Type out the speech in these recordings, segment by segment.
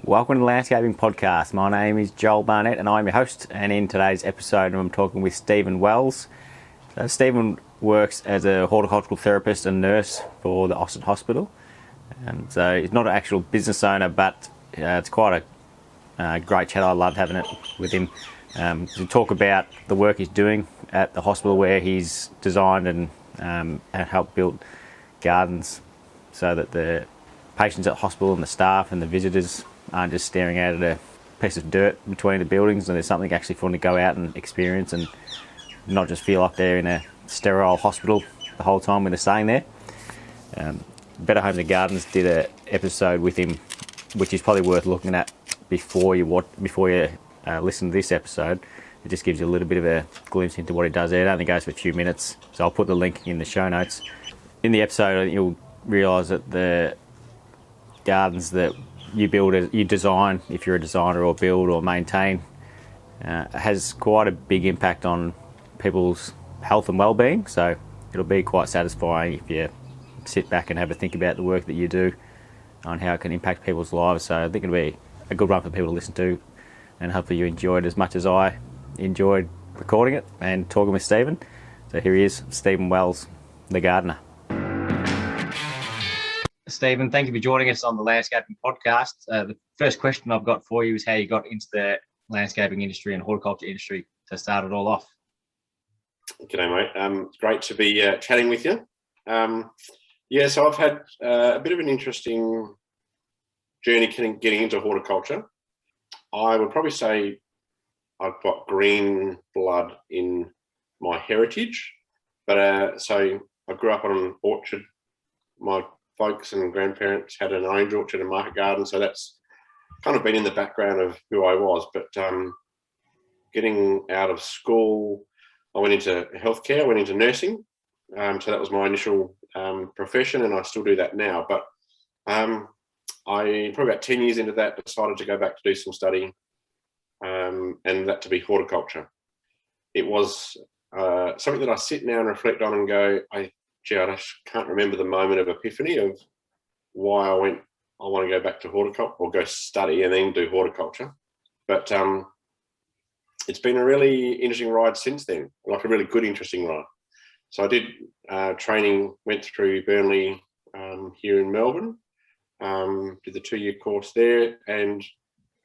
Welcome to the Landscaping Podcast. My name is Joel Barnett and I'm your host. And in today's episode, I'm talking with Stephen Wells. Stephen works as a horticultural therapist and nurse for the Austin Hospital. So he's not an actual business owner, but it's quite a great chat. I loved having it with him to talk about the work he's doing at the hospital, where he's designed and helped build gardens so that the patients at the hospital and the staff and the visitors aren't just staring out at a piece of dirt between the buildings, and there's something actually for them to go out and experience and not just feel like they're in a sterile hospital the whole time when they're staying there. Better Homes and Gardens did an episode with him, which is probably worth looking at before you listen to this episode. It just gives you a little bit of a glimpse into what he does there. It only goes for a few minutes, so I'll put the link in the show notes. In the episode, you'll realise that the gardens that you design, if you're a designer, or build or maintain, has quite a big impact on people's health and well-being. So it'll be quite satisfying if you sit back and have a think about the work that you do on how it can impact people's lives. So I think it'll be a good one for people to listen to, and hopefully you enjoy it as much as I enjoyed recording it and talking with Stephen. So here he is, Stephen Wells, the gardener. Stephen, thank you for joining us on the Landscaping Podcast. The first question I've got for you is how you got into the landscaping industry and horticulture industry to start it all off. G'day, mate. It's great to be chatting with you. So I've had a bit of an interesting journey getting into horticulture. I would probably say I've got green blood in my heritage, but so I grew up on an orchard. My folks and grandparents had an orange orchard and market garden, so that's kind of been in the background of who I was. But getting out of school, I went into healthcare, I went into nursing, so that was my initial profession, and I still do that now. But I probably about 10 years into that decided to go back to do some study, and that to be horticulture. It was something that I sit now and reflect on and go, I just can't remember the moment of epiphany of why I want to go back to horticulture or go study and then do horticulture. But it's been a really interesting ride since then, like a really good, interesting ride. So I did training, went through Burnley here in Melbourne, did the 2-year course there, and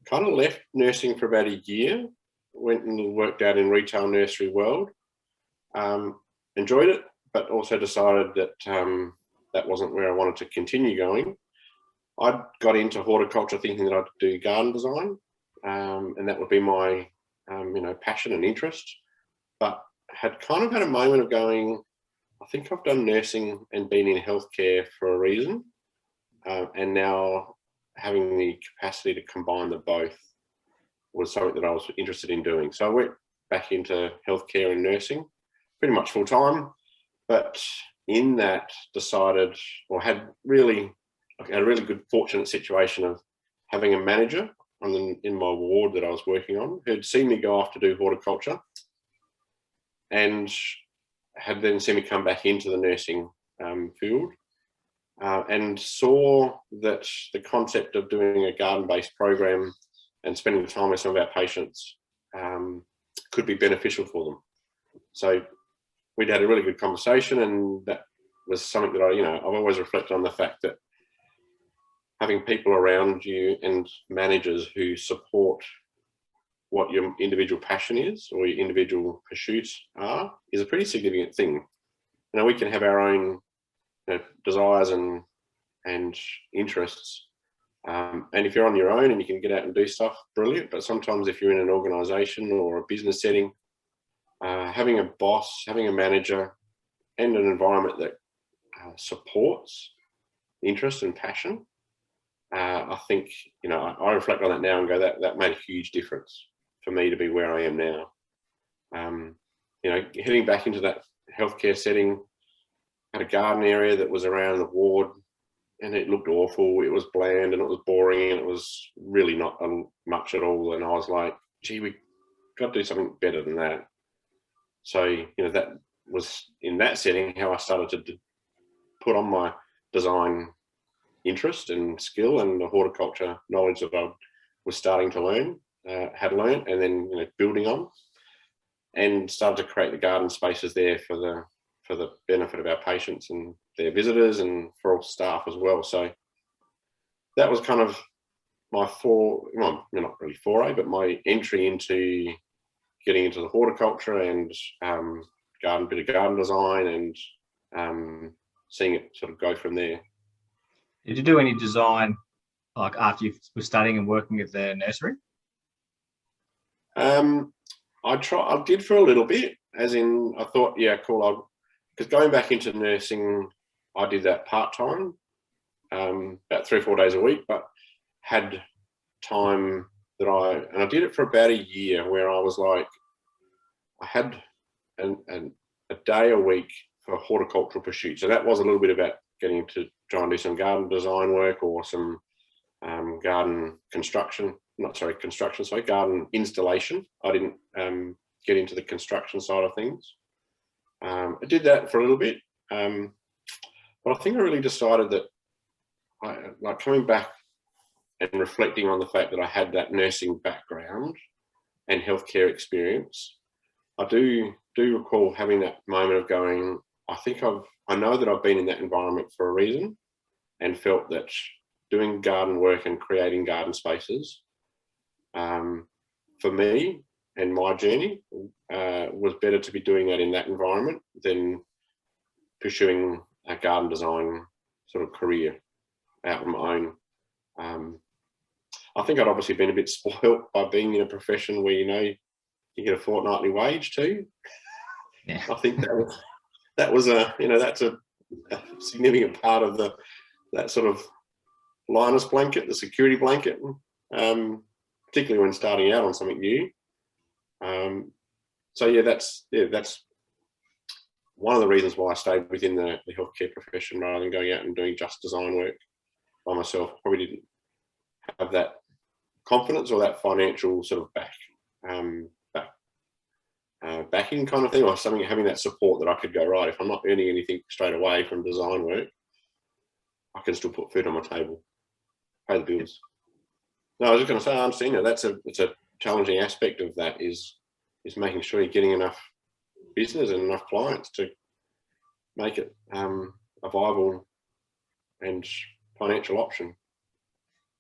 kind of left nursing for about a year, went and worked out in retail nursery world, enjoyed it, but also decided that that wasn't where I wanted to continue going. I got into horticulture thinking that I'd do garden design, and that would be my passion and interest, but had kind of had a moment of going, I think I've done nursing and been in healthcare for a reason, and now having the capacity to combine the both was something that I was interested in doing. So I went back into healthcare and nursing pretty much full time. But in that decided, or had a really good fortunate situation of having a manager in my ward that I was working on who'd seen me go off to do horticulture and had then seen me come back into the nursing field, and saw that the concept of doing a garden-based program and spending time with some of our patients could be beneficial for them. So we'd had a really good conversation, and that was something that I've always reflected on, the fact that having people around you and managers who support what your individual passion is or your individual pursuits are is a pretty significant thing. We can have our own desires and interests, and if you're on your own and you can get out and do stuff, brilliant. But sometimes if you're in an organisation or a business setting, having a boss, having a manager, and an environment that supports interest and passion, I think, I reflect on that now and go, that made a huge difference for me to be where I am now. Heading back into that healthcare setting, had a garden area that was around the ward, and it looked awful. It was bland and it was boring and it was really not much at all. And I was like, gee, we got to do something better than that. So, that was in that setting how I started to put on my design interest and skill and the horticulture knowledge that I was starting to learn, had learned, and then building on, and started to create the garden spaces there for the benefit of our patients and their visitors, and for all staff as well. So that was kind of my not really foray, but my entry into getting into the horticulture and bit of garden design, and seeing it sort of go from there. Did you do any design like after you were studying and working at the nursery? I did for a little bit, as in I thought, yeah, cool. Because going back into nursing, I did that part-time, about 3 or 4 days a week, but had time that I did it for about a year, where I was like, I had a day a week for horticultural pursuits. So that was a little bit about getting to try and do some garden design work, or some garden garden installation. I didn't get into the construction side of things. I did that for a little bit, but I think I really decided that like coming back and reflecting on the fact that I had that nursing background and healthcare experience, I do recall having that moment of going, I know that I've been in that environment for a reason, and felt that doing garden work and creating garden spaces, for me and my journey, was better to be doing that in that environment than pursuing a garden design sort of career out on my own. I think I'd obviously been a bit spoilt by being in a profession where you get a fortnightly wage too. Yeah. I think that was that's a significant part of that sort of Linus blanket, the security blanket, particularly when starting out on something new. So that's one of the reasons why I stayed within the healthcare profession rather than going out and doing just design work by myself. Probably didn't have that confidence or that financial sort of backing kind of thing, or something, having that support that I could go, right, if I'm not earning anything straight away from design work, I can still put food on my table, pay the bills. No, I was just going to say, I understand it's a challenging aspect of that is making sure you're getting enough business and enough clients to make it a viable and financial option.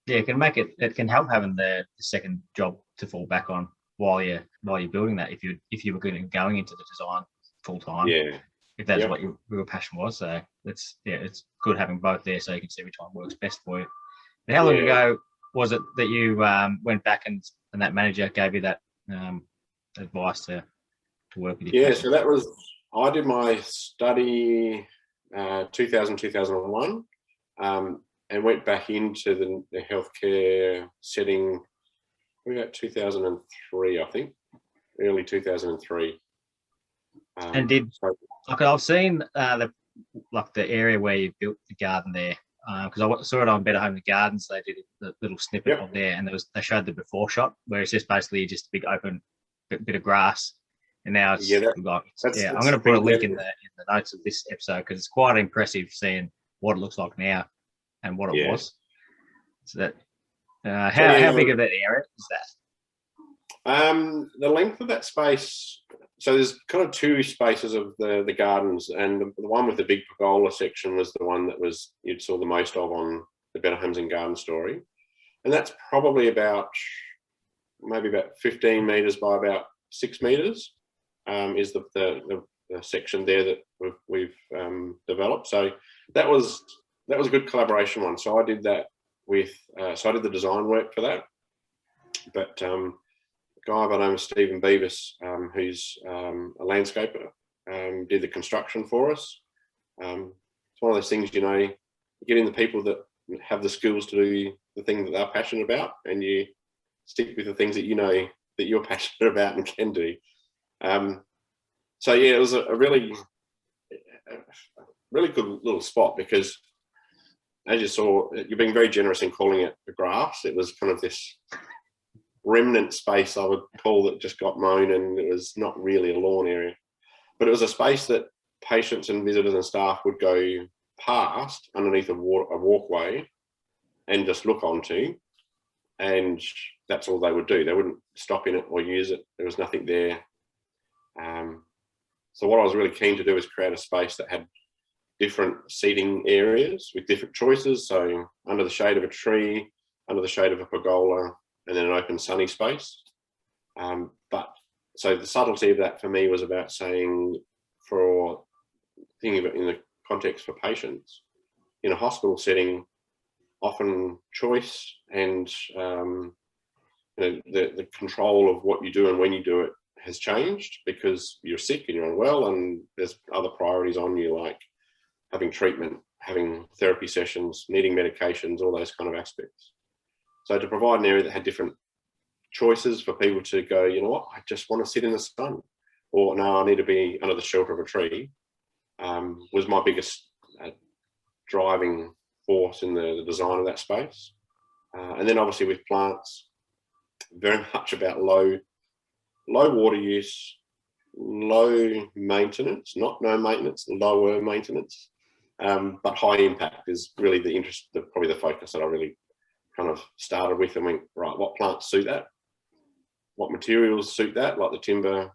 Yeah, it can help having the second job to fall back on while you're building that, if you were going into the design full time. Yeah. If that's what your passion was. So it's good having both there, so you can see which one works best for you. And how long ago was it that you went back and that manager gave you that advice to work with your passion? So I did my study 2001, and went back into the healthcare setting about 2003, I think, early 2003. And I've seen the area where you built the garden there, because I saw it on Better Home and Gardens. They did the little snippet of there, and they showed the before shot where it's just basically just a big open bit of grass, and now it's I'm going to put a link in the notes of this episode, because it's quite impressive seeing what it looks like now and what it was. So that how big of that area is that? The length of that space. So there's kind of two spaces of the gardens, and the one with the big pergola section was the one that you'd saw the most of on the Better Homes and Garden story, and that's probably maybe about 15 meters by about 6 meters, is the section there that we've developed. So that was a good collaboration one. So I did that so I did the design work for that, but a guy by the name of Stephen Beavis, who's a landscaper, did the construction for us. It's one of those things, getting the people that have the skills to do the thing that they're passionate about, and you stick with the things that that you're passionate about and can do. So it was a really good little spot, because as you saw, you're being very generous in calling it the grass. It was kind of this remnant space, I would call, that just got mown, and it was not really a lawn area, but it was a space that patients and visitors and staff would go past underneath a walkway and just look onto, and that's all they would do. They wouldn't stop in it or use it. There was nothing there. So what I was really keen to do was create a space that had different seating areas with different choices. So under the shade of a tree, under the shade of a pergola, and then an open sunny space. But so the subtlety of that for me was about saying, for thinking of it in the context for patients, in a hospital setting, often choice and the control of what you do and when you do it has changed because you're sick and you're unwell, and there's other priorities on you, like having treatment, having therapy sessions, needing medications, all those kind of aspects. So to provide an area that had different choices for people to go, you know what, I just want to sit in the sun, or no, I need to be under the shelter of a tree, was my biggest driving force in the design of that space. And then obviously with plants, very much about low water use, low maintenance, not no maintenance, lower maintenance, but high impact is really the interest, probably the focus that I really kind of started with, and went, right, what plants suit that? What materials suit that, like the timber,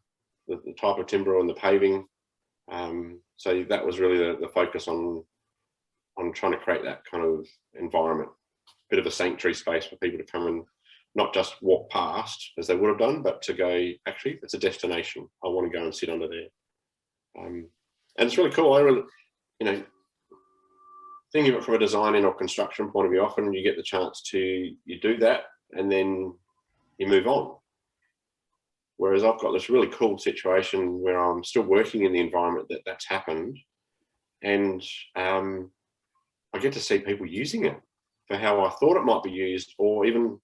the type of timber and the paving. So that was really the focus on trying to create that kind of environment, bit of a sanctuary space for people to come and not just walk past as they would have done, but to go, actually, it's a destination. I want to go and sit under there. And it's really cool. I really, thinking of it from a designing or construction point of view, often you get the chance to, you do that and then you move on. Whereas I've got this really cool situation where I'm still working in the environment that's happened, and I get to see people using it for how I thought it might be used, or even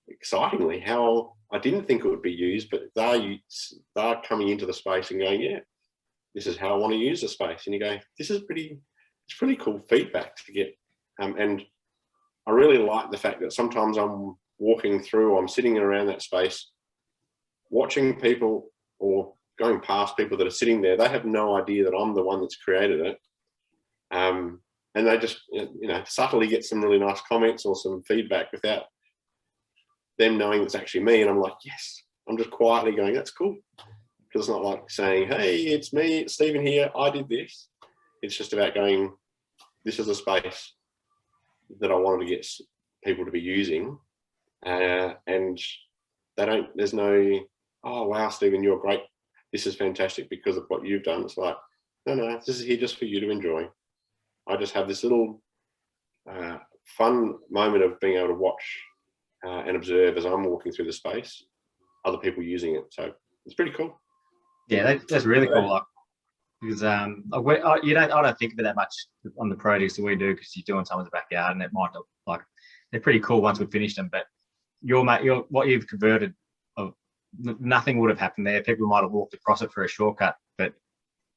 excitingly, how I didn't think it would be used, but they're coming into the space and going, yeah, this is how I want to use the space. And you go, it's pretty cool feedback to get. And I really like the fact that sometimes I'm walking through, I'm sitting around that space, watching people or going past people that are sitting there. They have no idea that I'm the one that's created it. And they just, subtly get some really nice comments or some feedback without them knowing it's actually me. And I'm like, yes, I'm just quietly going, that's cool. Because it's not like saying, hey, it's me, it's Stephen here, I did this. It's just about going, this is a space that I wanted to get people to be using. And there's no, oh, wow, Stephen, you're great. This is fantastic because of what you've done. It's like, no, this is here just for you to enjoy. I just have this little fun moment of being able to watch and observe as I'm walking through the space, other people using it. So it's pretty cool. Yeah, that's really cool. Like, because I don't think of it that much on the produce that we do, because you're doing someone's backyard, and it might look like they're pretty cool once we've finished them. But what you've converted, nothing would have happened there. People might have walked across it for a shortcut, but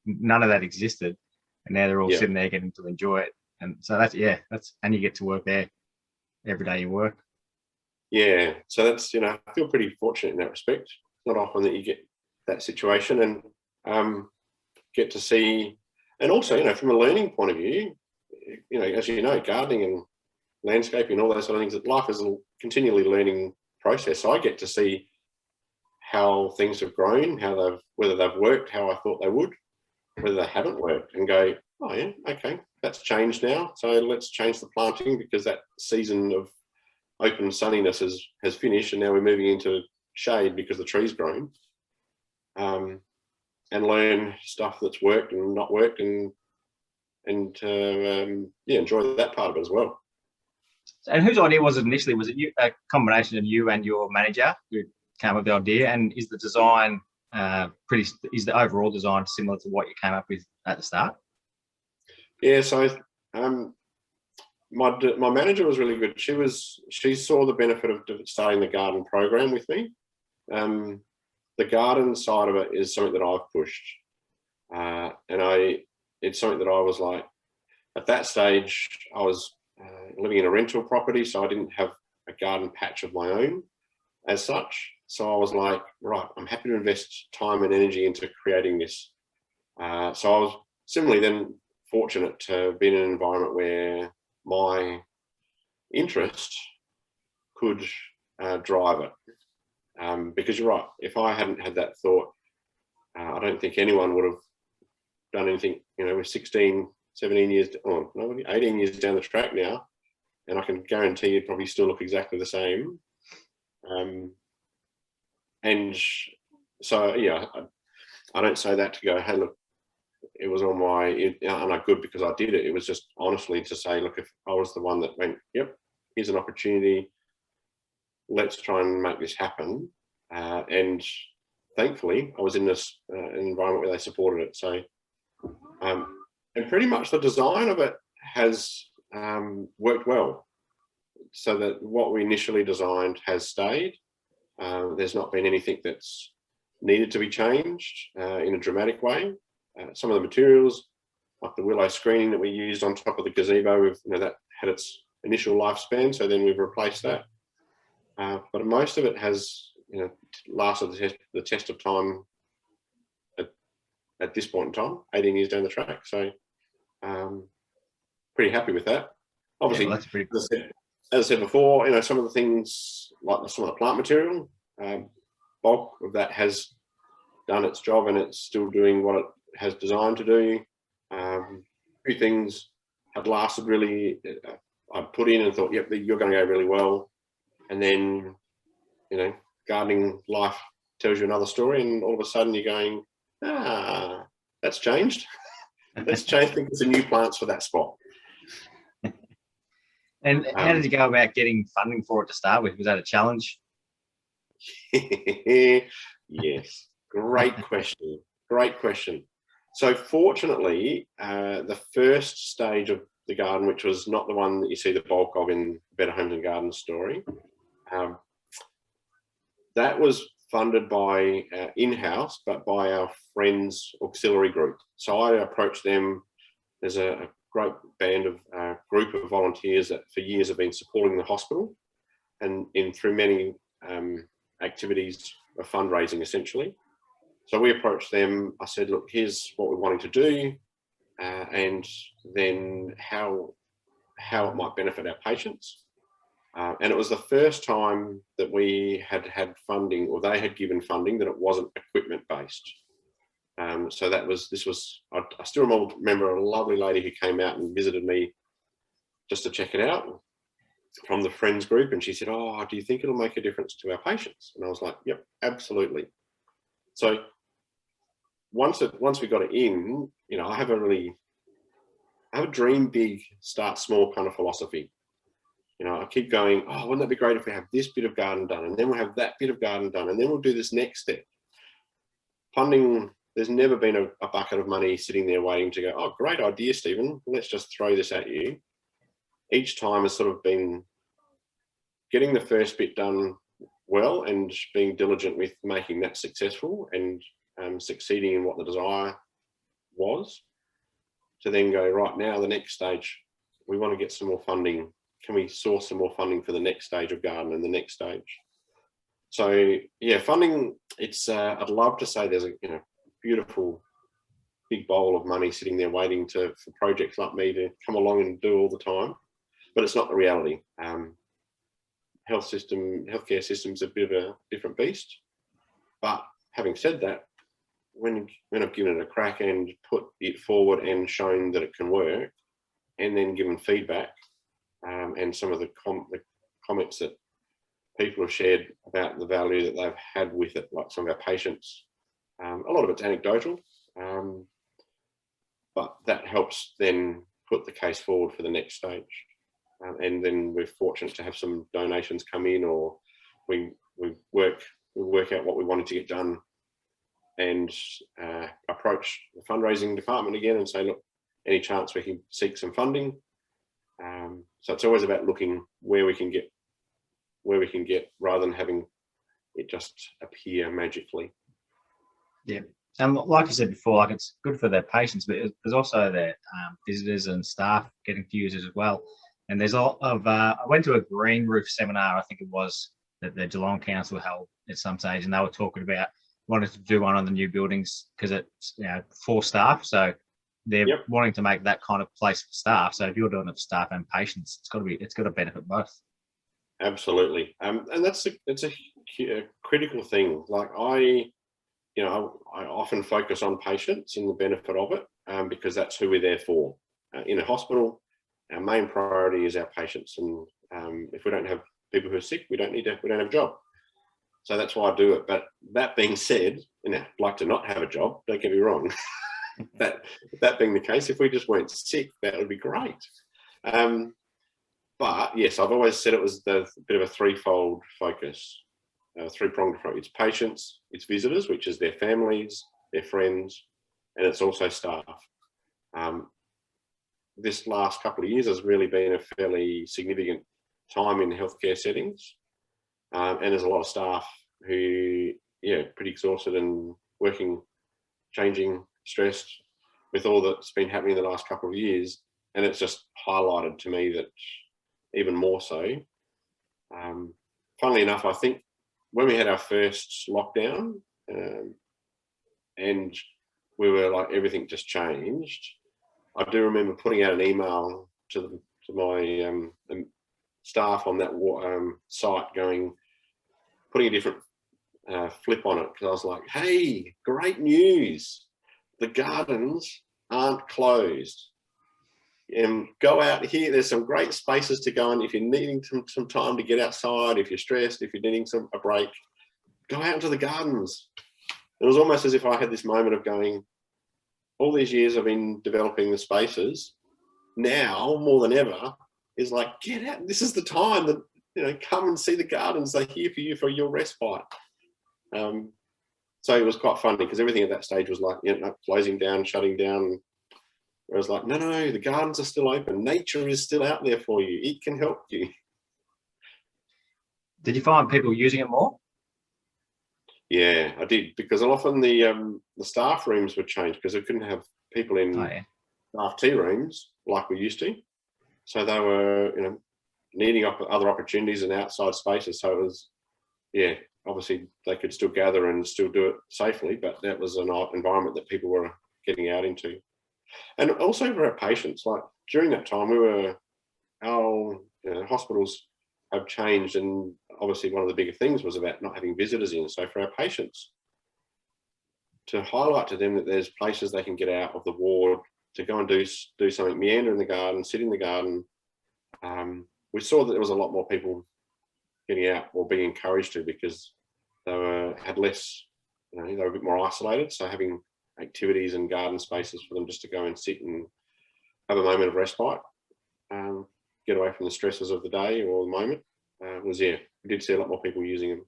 none of that existed. And now they're all sitting there getting to enjoy it. And so and you get to work there every day you work. Yeah. So that's, I feel pretty fortunate in that respect. It's not often that you get that situation and get to see, and also, from a learning point of view, as you know, gardening and landscaping and all those sort of things, that life is a continually learning process. So I get to see how things have grown, whether they've worked how I thought they would, whether they haven't worked, and go, oh yeah, okay, that's changed now. So let's change the planting because that season of open sunniness has finished, and now we're moving into shade because the tree's grown. And learn stuff that's worked and not worked, and enjoy that part of it as well. And whose idea was it initially? Was it a combination of you and your manager who came up with the idea? And is the design is the overall design similar to what you came up with at the start? Yeah, so my manager was really good. She saw the benefit of starting the garden program with me. The garden side of it is something that I've pushed, and it's something that I was like, at that stage I was living in a rental property, so I didn't have a garden patch of my own as such. So I was like, right, I'm happy to invest time and energy into creating this. So I was similarly then fortunate to be in an environment where my interest could drive it. Because you're right, if I hadn't had that thought, I don't think anyone would have done anything. We're 16, 17 years, 18 years down the track now, and I can guarantee you'd probably still look exactly the same. And so, yeah, I don't say that to go, hey, look, it was on my, and I good because I did it. It was just honestly to say, look, if I was the one that went, yep, here's an opportunity, let's try and make this happen. And thankfully, I was in this environment where they supported it. So, and pretty much the design of it has worked well. So that what we initially designed has stayed. There's not been anything that's needed to be changed in a dramatic way. Some of the materials, like the willow screening that we used on top of the gazebo, that had its initial lifespan, so then we've replaced that. But most of it has, lasted the test of time at this point in time, 18 years down the track. So pretty happy with that. Obviously, yeah, well, that's pretty cool. As I said before, some of the things, like some of the plant material, bulk of that has done its job and it's still doing what it has designed to do. A few things had lasted really, I put in and thought, yep, you're going to go really well. And then, gardening life tells you another story, and all of a sudden you're going, that's changed. Let's change things to new plants for that spot. And how did you go about getting funding for it to start with? Was that a challenge? Yes, great question. Great question. So fortunately, the first stage of the garden, which was not the one that you see the bulk of in Better Homes and Gardens story, that was funded by in-house, but by our friends' auxiliary group. So I approached them. There's a great band of group of volunteers that for years have been supporting the hospital, and through many activities of fundraising, essentially. So we approached them. I said, look, here's what we're wanting to do, and then how it might benefit our patients. And it was the first time that we had funding, or they had given funding, that it wasn't equipment based. So I still remember a lovely lady who came out and visited me just to check it out from the friends group. And she said, do you think it'll make a difference to our patients? And I was like, yep, absolutely. So once we got it in, I have a dream big, start small kind of philosophy. I keep going, wouldn't that be great if we have this bit of garden done, and then we'll have that bit of garden done, and then we'll do this next step. Funding, there's never been a bucket of money sitting there waiting to go, great idea, Stephen, let's just throw this at you. Each time has sort of been getting the first bit done well and being diligent with making that successful and succeeding in what the desire was, to then go, right now, the next stage, we want to get some more funding. Can we source some more funding for the next stage of garden and the next stage? So yeah, funding, it's I'd love to say there's a beautiful big bowl of money sitting there waiting for projects like me to come along and do all the time, but it's not the reality. Healthcare system's a bit of a different beast. But having said that, when I've given it a crack and put it forward and shown that it can work, and then given feedback, and some of the comments that people have shared about the value that they've had with it, like some of our patients, a lot of it's anecdotal, but that helps then put the case forward for the next stage. And then we're fortunate to have some donations come in, or we work out what we wanted to get done, and approach the fundraising department again and say, look, any chance we can seek some funding? So it's always about looking where we can get rather than having it just appear magically. Yeah. And like you said before, it's good for their patients, but there's also their visitors and staff getting to use it as well. And there's a lot of, I went to a green roof seminar, I think it was, that the Geelong Council held at some stage, and they were talking about wanting to do one on the new buildings because it's for staff. So they're wanting to make that kind of place for staff. So if you're doing it for staff and patients, it's got to benefit both. Absolutely, and it's a critical thing. Like I often focus on patients and the benefit of it, because that's who we're there for. In a hospital, our main priority is our patients, and if we don't have people who are sick, we don't have a job. So that's why I do it. But that being said, I'd like to not have a job. Don't get me wrong. that being the case, if we just weren't sick, that would be great. But yes, I've always said it was a bit of a threefold focus, three-pronged approach. It's patients, it's visitors, which is their families, their friends, and it's also staff. This last couple of years has really been a fairly significant time in healthcare settings, and there's a lot of staff who, pretty exhausted and working, changing, stressed with all that's been happening in the last couple of years, and it's just highlighted to me that even more so. Funnily enough, I think when we had our first lockdown, and we were like, everything just changed, I do remember putting out an email to my staff on that site, putting a different flip on it, because I was like, hey, great news, the gardens aren't closed. And go out here, there's some great spaces to go in. If you're needing some time to get outside, if you're stressed, if you're needing a break, go out into the gardens. It was almost as if I had this moment of going, all these years I've been developing the spaces, now more than ever is like, get out, this is the time that, come and see the gardens, they're here for you for your respite. So it was quite funny, because everything at that stage was like, closing down, shutting down. I was like, no, the gardens are still open. Nature is still out there for you. It can help you. Did you find people using it more? Yeah, I did, because often the staff rooms were changed because we couldn't have people in staff tea rooms like we used to. So they were, needing other opportunities and outside spaces. So it was, obviously they could still gather and still do it safely, but that was an environment that people were getting out into. And also for our patients, like during that time, our hospitals have changed, and obviously one of the bigger things was about not having visitors in. So for our patients, to highlight to them that there's places they can get out of the ward to go and do something, meander in the garden, sit in the garden. We saw that there was a lot more people getting out or being encouraged to, because they had less, they were a bit more isolated. So having activities and garden spaces for them just to go and sit and have a moment of respite, get away from the stresses of the day or the moment, we did see a lot more people using them.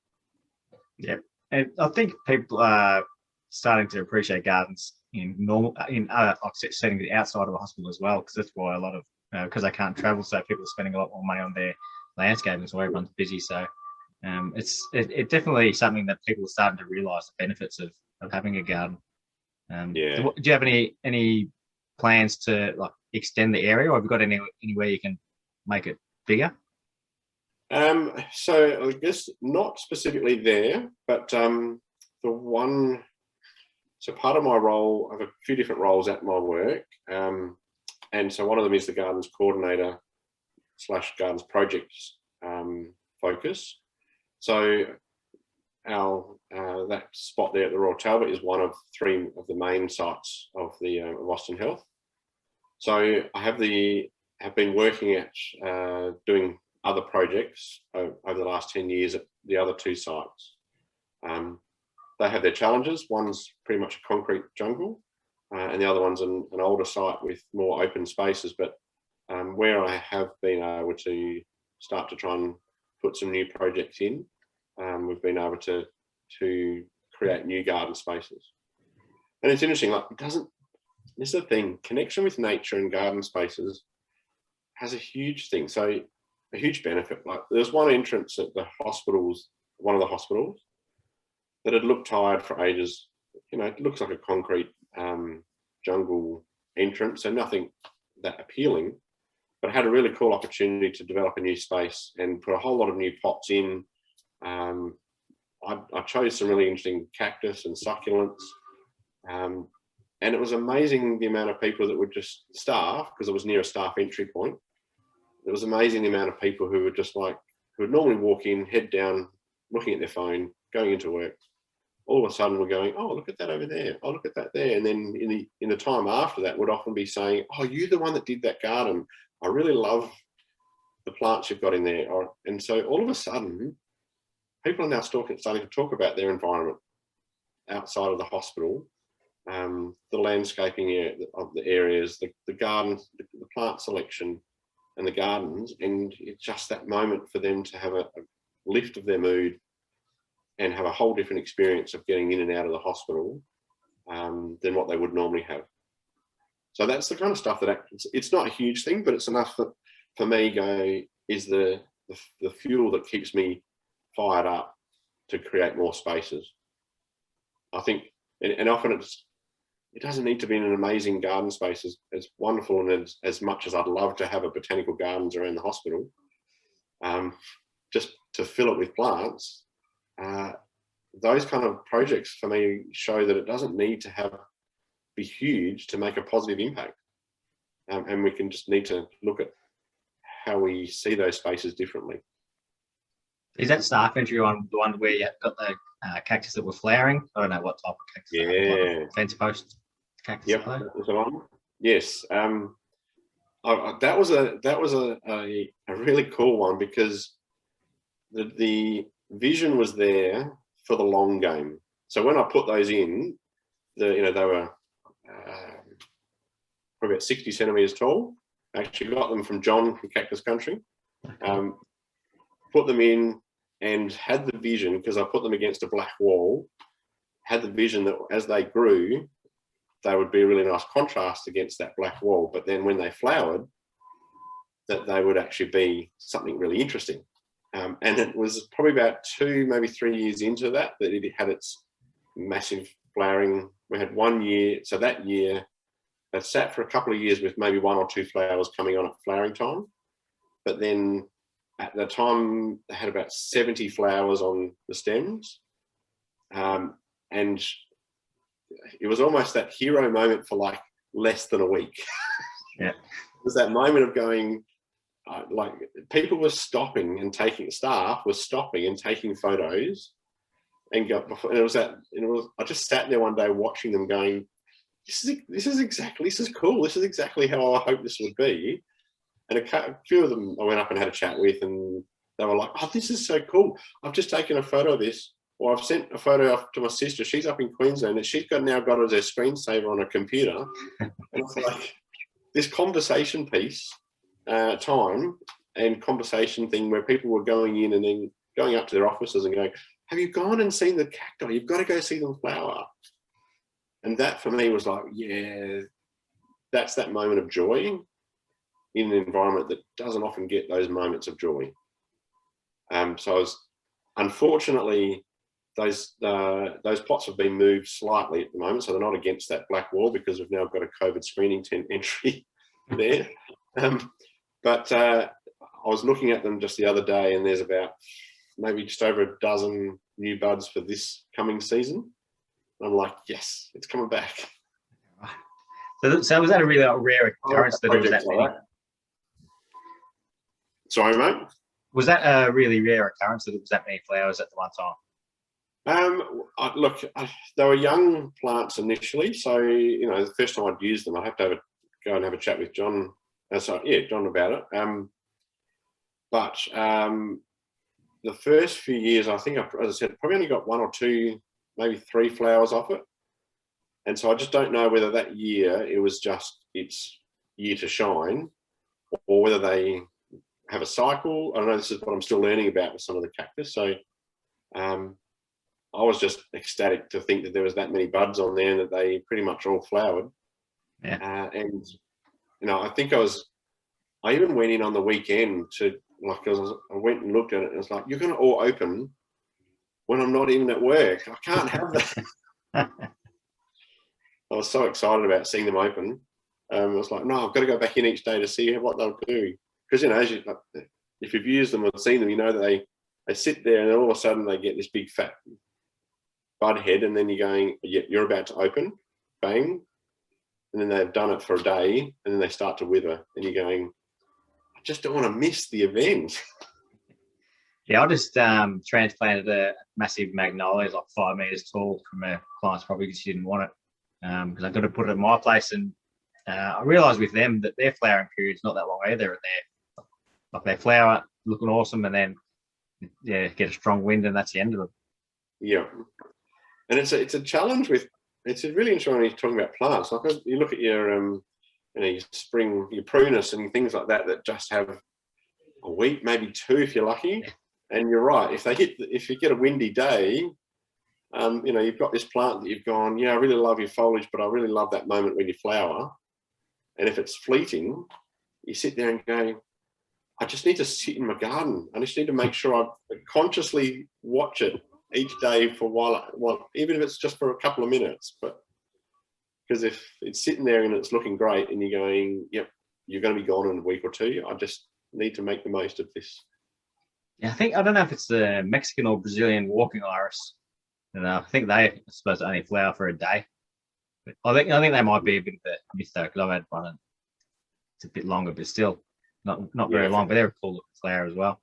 Yeah, and I think people are starting to appreciate gardens in settings outside of a hospital as well, because that's why a lot of, because they can't travel, so people are spending a lot more money on their landscaping, so everyone's busy. So it's definitely something that people are starting to realise the benefits of having a garden. Do you have any plans to extend the area, or have you got anywhere you can make it bigger? So I guess not specifically there, but so part of my role, I have a few different roles at my work, and so one of them is the gardens coordinator / gardens projects focus. So that spot there at the Royal Talbot is one of 3 of the main sites of the of Austin Health. So I have been working at doing other projects over the last 10 years at the other 2 sites. They have their challenges. One's pretty much a concrete jungle, and the other one's an older site with more open spaces. But where I have been able to start to try and put some new projects in, we've been able to create new garden spaces. And it's interesting, this is the thing, connection with nature and garden spaces has a huge thing. So a huge benefit. There's one entrance at one of the hospitals, that had looked tired for ages. It looks like a concrete jungle entrance, so nothing that appealing, but had a really cool opportunity to develop a new space and put a whole lot of new pots in. I chose some really interesting cactus and succulents, And it was amazing the amount of people that were just staff, because it was near a staff entry point. It was amazing the amount of people who were just like, who would normally walk in, head down, looking at their phone, going into work. All of a sudden we're going, oh, look at that over there. Oh, look at that there. And then in the time after that would often be saying, oh, you're the one that did that garden. I really love the plants you've got in there. And so all of a sudden, people are now starting to talk about their environment outside of the hospital, the landscaping of the areas, the gardens, the plant selection and the gardens. And it's just that moment for them to have a lift of their mood and have a whole different experience of getting in and out of the hospital than what they would normally have. So that's the kind of stuff that it's not a huge thing, but it's enough that for me is the fuel that keeps me fired up to create more spaces. I think, and often it doesn't need to be in an amazing garden space, as wonderful and as much as I'd love to have a botanical gardens around the hospital, just to fill it with plants. Those kind of projects for me show that it doesn't need to be huge to make a positive impact, and we can just need to look at how we see those spaces differently. Is that staff entry on the one where you got the cactus that were flowering? I don't know what type of cactus. Yeah. Like fence post cactus. Yep, that was the one. Yes. That was a really cool one, because the vision was there for the long game. So when I put those in, they were probably about 60 centimeters tall. I actually got them from John from Cactus Country. Put them in and had the vision, because I put them against a black wall, had the vision that as they grew, they would be a really nice contrast against that black wall. But then when they flowered, that they would actually be something really interesting. And it was probably about 2, maybe 3 years into that it had its massive flowering. We had 1 year, so that year it sat for a couple of years with maybe 1 or 2 flowers coming on at flowering time. But then at the time they had about 70 flowers on the stems. And it was almost that hero moment for like less than a week. Yeah. It was that moment of going, like people were stopping and staff was stopping and taking photos, and I just sat there one day watching them going, this is cool. This is exactly how I hoped this would be. And a few of them I went up and had a chat with, and they were like, oh, this is so cool. I've just taken a photo of this, or I've sent a photo off to my sister. She's up in Queensland, and she's now got it as her screensaver on a computer. And it's like this conversation piece, time and conversation thing where people were going in and then going up to their offices and going, have you gone and seen the cacti? You've got to go see them flower. And that for me was like, yeah, that's that moment of joy in an environment that doesn't often get those moments of joy. So unfortunately, those plots have been moved slightly at the moment, so they're not against that black wall, because we've now got a COVID screening tent entry there. But I was looking at them just the other day, and there's about maybe just over a dozen new buds for this coming season. I'm like, yes, it's coming back. So was that a really rare occurrence that there was that many? Sorry, mate? Was that a really rare occurrence that there was that many flowers at the one time? They were young plants initially, so the first time I'd used them, I'd have to go and have a chat with John. John about it. But the first few years, I think, as I said, probably only got 1 or 2, maybe 3 flowers off it. And so I just don't know whether that year it was just its year to shine, or whether they have a cycle. I don't know, this is what I'm still learning about with some of the cactus. So I was just ecstatic to think that there was that many buds on there and that they pretty much all flowered. Yeah. And I think I even went in on the weekend to, I went and looked at it, and it's like, you're going to all open when I'm not even at work. I can't have that. I was so excited about seeing them open. I was like, no, I've got to go back in each day to see what they'll do. Because, if you've used them or seen them, you know that they sit there and then all of a sudden they get this big fat bud head, and then you're going, you're about to open, bang, and then they've done it for a day, and then they start to wither, and you're going, I just don't want to miss the event. Yeah, I just transplanted a massive magnolia, like 5 meters tall, from a client's property because she didn't want it. Because I got to put it at my place, and I realised with them that their flowering period's not that long either. They flower looking awesome, and then get a strong wind, and that's the end of them. Yeah, and it's a challenge with. It's really interesting when you're talking about plants. Like you look at your your spring, your prunus, and things like that just have a week, maybe 2 if you're lucky. Yeah. And you're right. If you get a windy day, you've got this plant that you've gone, I really love your foliage, but I really love that moment when you flower. And if it's fleeting, you sit there and go, I just need to sit in my garden. I just need to make sure I consciously watch it each day for a while, even if it's just for a couple of minutes. But because if it's sitting there and it's looking great and you're going, yep, you're going to be gone in a week or 2, I just need to make the most of this. Yeah, I don't know if it's the Mexican or Brazilian walking iris. And I think they are supposed to only flower for a day. But I think they might be a bit of a myth though, because I've had one and it's a bit longer, but still not very long. But they're a cool looking flower as well.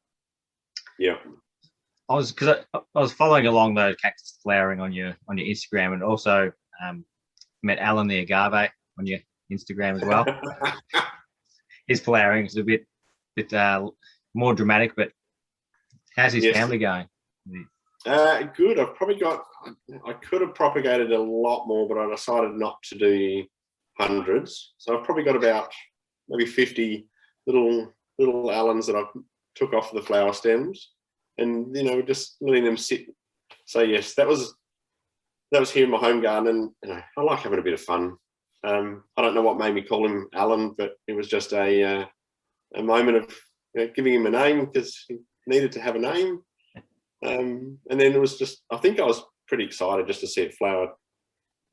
Yeah, I was following along those cactus flowering on your Instagram, and also met Alan the agave on your Instagram as well. His flowering is a bit more dramatic, but how's his family going? Good. I could have propagated a lot more, but I decided not to do hundreds. So I've probably got about maybe 50 little Allens that I took off the flower stems, and just letting them sit. So yes, that was here in my home garden, and I like having a bit of fun. I don't know what made me call him Alan, but it was just a moment of giving him a name because he needed to have a name. And then it was just, I think I was pretty excited just to see it flower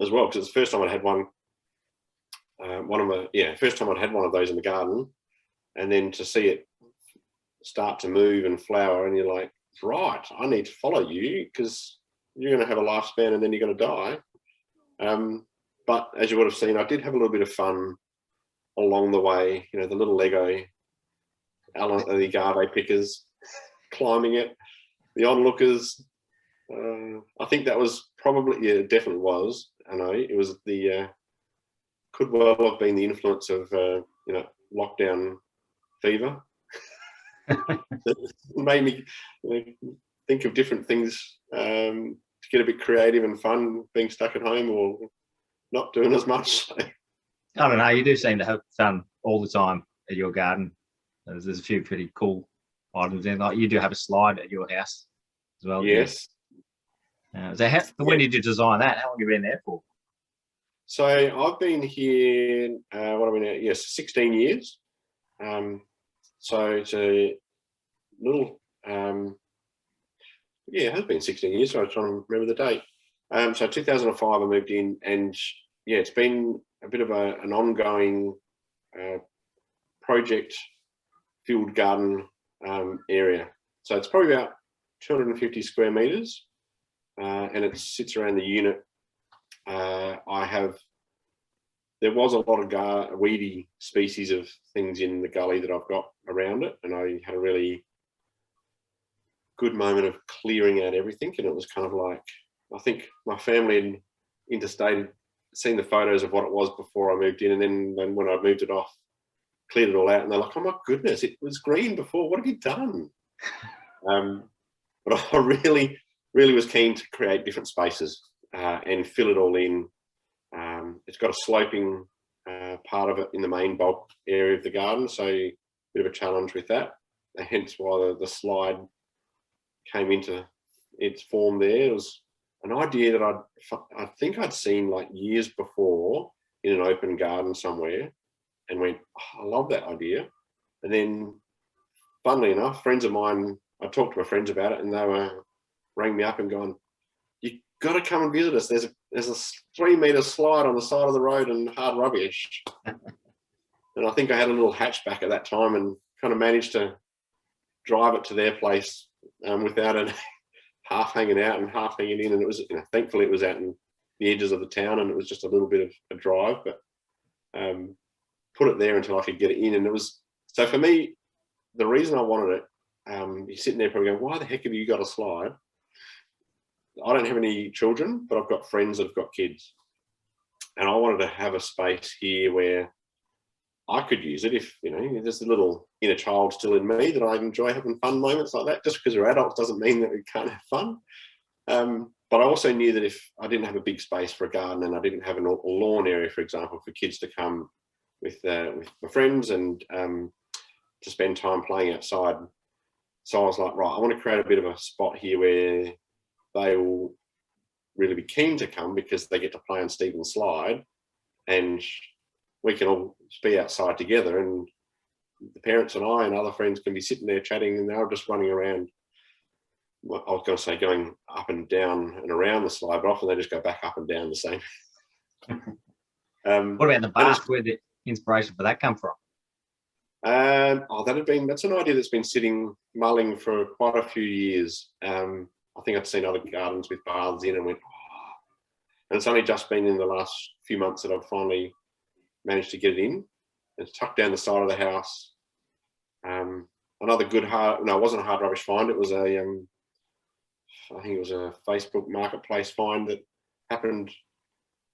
as well, because it's the first time I'd had one. First time I'd had one of those in the garden, and then to see it start to move and flower, and you're like, right, I need to follow you because you're going to have a lifespan and then you're going to die. But as you would have seen, I did have a little bit of fun along the way. The little Lego the agave pickers climbing it, the onlookers. I think that was probably, it definitely was. I know it was could well have been the influence of lockdown fever. That made me think of different things to get a bit creative and fun, being stuck at home or not doing as much. I don't know. You do seem to have fun all the time at your garden. There's a few pretty cool items in. Like you do have a slide at your house as well. Yes. When did you design that? How long have you been there for? So I've been here. What are we now? Yes, 16 years. So it's a little. It has been 16 years. So I was trying to remember the date. So 2005, I moved in, and it's been a bit of an ongoing project field garden area. So it's probably about 250 square meters, and it sits around the unit. There was a lot of weedy species of things in the gully that I've got around it, and I had a really good moment of clearing out everything, and it was kind of like, I think my family had interstated, seen the photos of what it was before I moved in, and then when I moved it off, cleared it all out, and they're like, oh my goodness, it was green before, what have you done? But I really, really was keen to create different spaces and fill it all in. It's got a sloping part of it in the main bulk area of the garden, so a bit of a challenge with that, and hence why the slide came into its form there. It was an idea that I think I'd seen like years before in an open garden somewhere, and went, oh, I love that idea. And then, funnily enough, friends of mine, I talked to my friends about it, and they rang me up and gone, you got to come and visit us. There's a 3-meter slide on the side of the road and hard rubbish. And I think I had a little hatchback at that time and kind of managed to drive it to their place without it half hanging out and half hanging in. And it was, thankfully it was out in the edges of the town, and it was just a little bit of a drive. But put it there until I could get it in. And it was, so for me, the reason I wanted it, you're sitting there probably going, why the heck have you got a slide? I don't have any children, but I've got friends that have got kids. And I wanted to have a space here where I could use it if, there's a little inner child still in me that I enjoy having fun moments like that. Just because we're adults doesn't mean that we can't have fun. But I also knew that if I didn't have a big space for a garden and I didn't have a lawn area, for example, for kids to come with my friends and to spend time playing outside. So I was like, right, I want to create a bit of a spot here where they will really be keen to come because they get to play on Stephen's slide and we can all be outside together and the parents and I and other friends can be sitting there chatting and they're just running around. Well, I was going to say going up and down and around the slide, but often they just go back up and down the same. What about the bath? Where did the inspiration for that come from? That's an idea that's been sitting mulling for quite a few years. I think I've seen other gardens with baths in and went, oh. And it's only just been in the last few months that I've finally managed to get it in. It's tucked down the side of the house. Another good it wasn't a hard rubbish find. It was I think it was a Facebook marketplace find that happened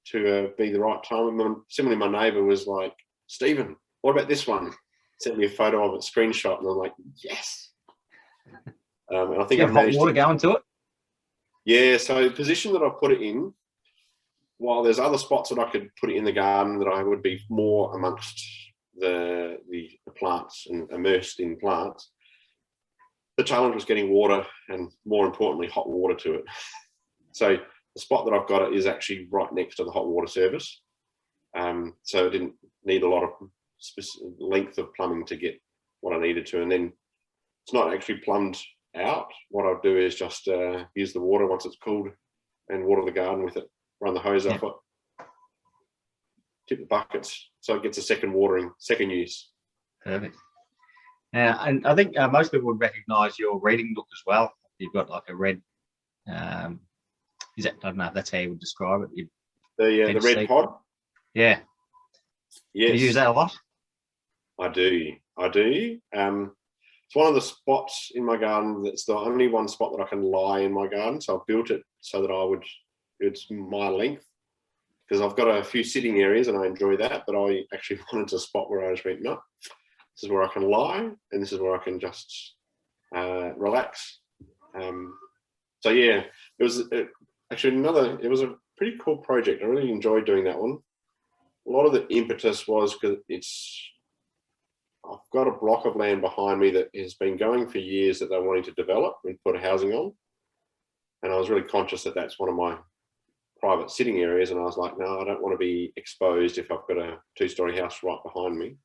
to be the right time. And similarly, my neighbour was like, Stephen, what about this one? Sent me a photo of it, screenshot, and I'm like, yes. And I think I've managed hot water going to it. Yeah, so the position that I put it in, while there's other spots that I could put it in the garden that I would be more amongst the plants and immersed in plants, the challenge was getting water and more importantly, hot water to it. So the spot that I've got it is actually right next to the hot water service. So it didn't need a lot of length of plumbing to get what I needed to. And then it's not actually plumbed out. What I'll do is just use the water once it's cooled and water the garden with it, run the hose off it, tip the buckets so it gets a second watering, second use. Perfect. And I think most people would recognise your reading look as well. You've got like a red, I don't know if that's how you would describe it. The red pod? Yeah. Yes. Do you use that a lot? I do. It's one of the spots in my garden that's the only one spot that I can lie in my garden. So I built it so that it's my length because I've got a few sitting areas and I enjoy that, but I actually wanted a spot where I just went, no, this is where I can lie and this is where I can just relax. So yeah, it was it was a pretty cool project. I really enjoyed doing that one. A lot of the impetus was because I've got a block of land behind me that has been going for years that they're wanting to develop and put housing on. And I was really conscious that that's one of my private sitting areas. And I was like, no, I don't want to be exposed if I've got a 2-story house right behind me.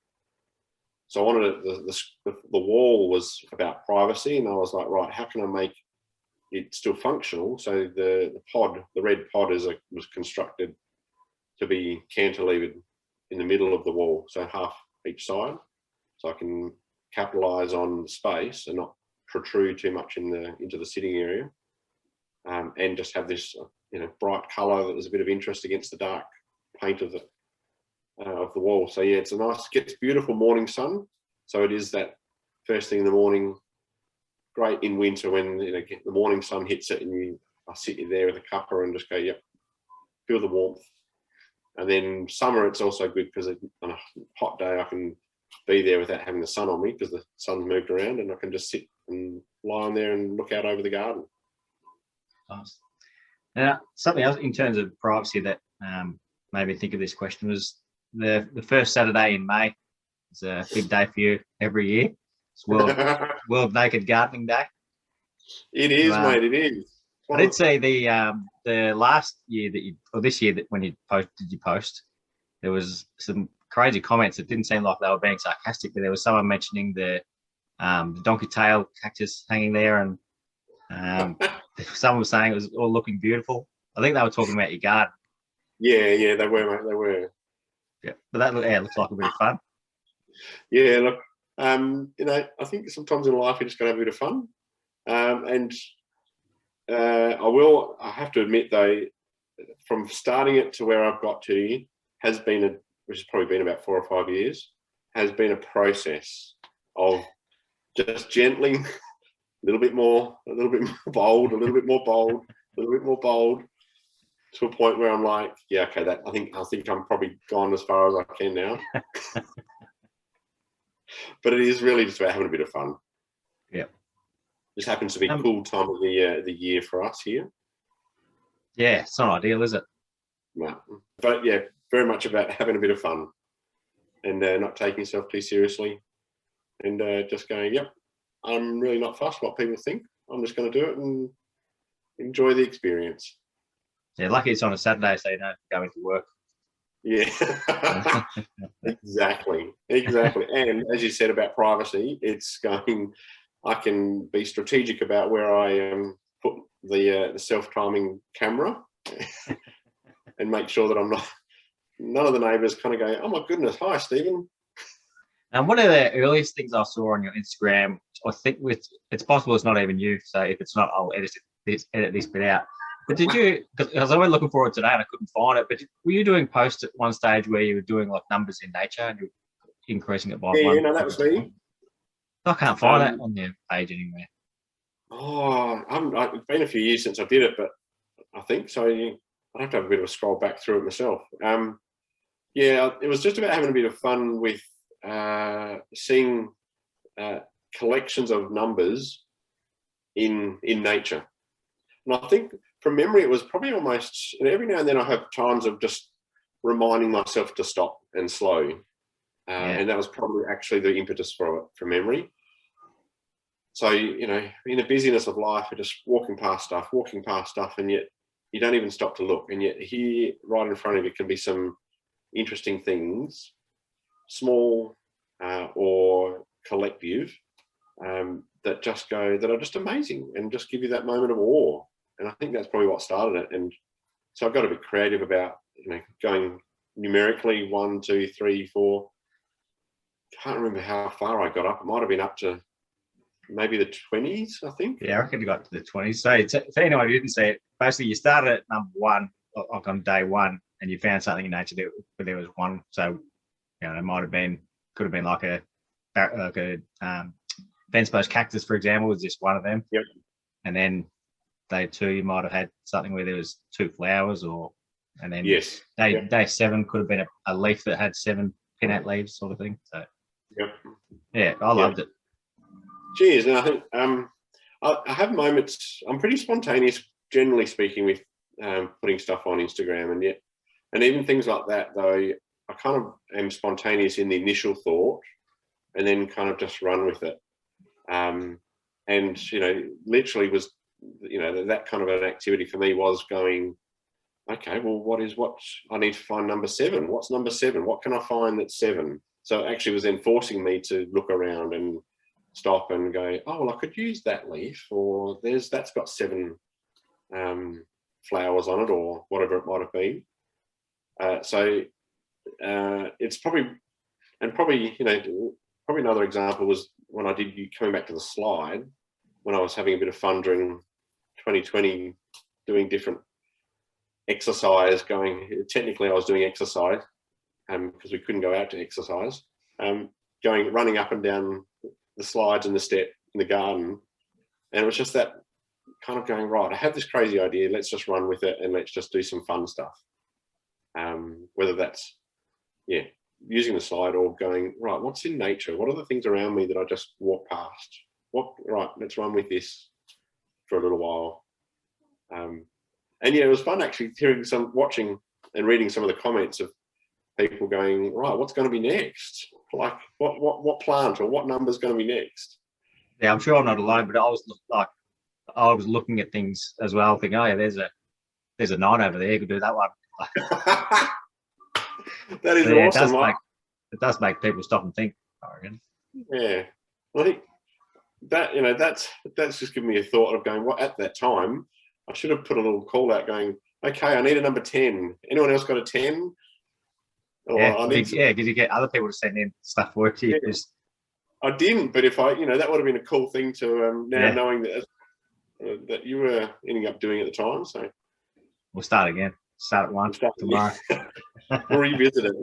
So I wanted the wall was about privacy. And I was like, right, how can I make it still functional? So the red pod was constructed to be cantilevered in the middle of the wall. So half each side. So I can capitalize on the space and not protrude too much into the sitting area, and just have this bright color that was a bit of interest against the dark paint of the wall. So yeah, gets beautiful morning sun. So it is that first thing in the morning, great in winter when the morning sun hits it and I sit there with a cuppa and just go, yep, feel the warmth. And then summer, it's also good because on a hot day I can be there without having the sun on me because the sun's moved around and I can just sit and lie on there and look out over the garden. Nice. Now, something else in terms of privacy that made me think of this question was the first Saturday in May. It's a big day for you every year. It's World Naked Gardening Day. It is, mate. It is. I did see the last year this year that when you post, there was some crazy comments that didn't seem like they were being sarcastic, but there was someone mentioning the donkey tail cactus hanging there, and someone was saying it was all looking beautiful. I think they were talking about your garden. Yeah, they were, mate. They were. Yeah, but that looks like a bit of fun. Yeah, look, I think sometimes in life you just got to have a bit of fun, and I have to admit though, from starting it to where I've got to has been which has probably been about 4 or 5 years, has been a process of just gently, a little bit more bold, a little bit more bold, a little bit more bold, to a point where I'm like, yeah, okay, I think I'm probably gone as far as I can now. But it is really just about having a bit of fun. Yeah. This happens to be a cool time of the year for us here. Yeah, it's not ideal, is it? No. But yeah, very much about having a bit of fun and not taking yourself too seriously, and just going, yep, I'm really not fussed what people think. I'm just going to do it and enjoy the experience. Yeah, lucky it's on a Saturday, so you don't go into work. Yeah, exactly. And as you said about privacy, I can be strategic about where I put the self-timing camera and make sure that none of the neighbours kind of go, oh my goodness, hi Stephen. And one of the earliest things I saw on your Instagram, I think it's possible it's not even you, so if it's not, I'll edit this bit out. But did you, because I was looking for it today and I couldn't find it, but were you doing posts at one stage where you were doing like numbers in nature and you were increasing it by one? Yeah, no, that was me. I can't find that on your page anywhere. Oh, it's been a few years since I did it, but I think so. I'd have to have a bit of a scroll back through it myself. Yeah, it was just about having a bit of fun with seeing collections of numbers in nature. And I think from memory, it was probably almost, and every now and then I have times of just reminding myself to stop and slow. And that was probably actually the impetus for it, from memory. So, in the busyness of life, you're just walking past stuff, and yet you don't even stop to look. And yet here, right in front of you, can be some interesting things, small or collective, that are just amazing and just give you that moment of awe. And I think that's probably what started it. And so I got a bit creative about, going numerically 1, 2, 3, 4. Can't remember how far I got up. It might have been up to maybe the 20s, I think. Yeah, I reckon you got to the 20s. So for anyone who didn't see it, basically you started at number 1, like on day 1, and you found something in nature where there was 1. So, it could have been like a fence post cactus, for example, was just one of them. Yep. And then day 2, you might have had something where there was 2 flowers, and then yes, day 7 could have been a leaf that had 7 pinnate leaves, sort of thing. So, yeah, I loved it. Cheers. And I think I have moments. I'm pretty spontaneous, generally speaking, with putting stuff on Instagram, and even things like that. Though I kind of am spontaneous in the initial thought, and then kind of just run with it. And literally was, that kind of an activity for me was going, okay, well, what I need to find number 7. What's number 7? What can I find that's 7? So it actually was then forcing me to look around and stop and go, oh, well, I could use that leaf, or that's got 7 flowers on it, or whatever it might have been. So it's probably another example was when I did coming back to the slide, when I was having a bit of fun during 2020, doing different exercise, technically I was doing exercise because we couldn't go out to exercise, running up and down the slides and the step in the garden. And it was just that kind of going, right, I have this crazy idea, let's just run with it and let's just do some fun stuff. Whether that's, using the slide or going, right, what's in nature? What are the things around me that I just walk past? Right, let's run with this for a little while. And it was fun actually watching and reading some of the comments of people going, right, what's going to be next? Like what plant or what number is going to be next? Yeah, I'm sure I'm not alone, but I was looking at things as well, thinking, oh yeah, there's a 9 over there, you could do that one. That is awesome. It does make people stop and think, I reckon. Yeah. Well, I think that, that's just given me a thought of going, at that time, I should have put a little call out going, okay, I need a number 10. Anyone else got a 10? Because you get other people to send in stuff for you. Yeah. I didn't, but if I, that would have been a cool thing to knowing that you were ending up doing at the time. So we'll start again. Start at 1 tomorrow. we'll revisit it.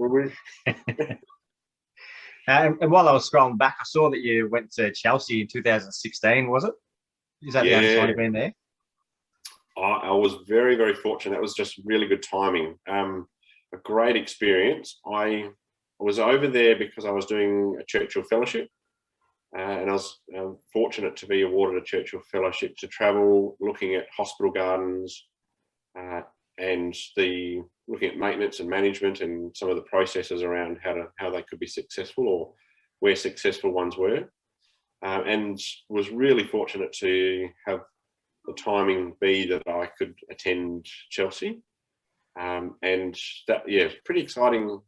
And while I was scrolling back, I saw that you went to Chelsea in 2016, was it? Is that the only time you've been there? I was very, very fortunate. That was just really good timing. A great experience. I was over there because I was doing a Churchill Fellowship, and I was fortunate to be awarded a Churchill Fellowship to travel looking at hospital gardens and looking at maintenance and management and some of the processes around how they could be successful or where successful ones were, and was really fortunate to have the timing be that I could attend Chelsea, and that pretty exciting.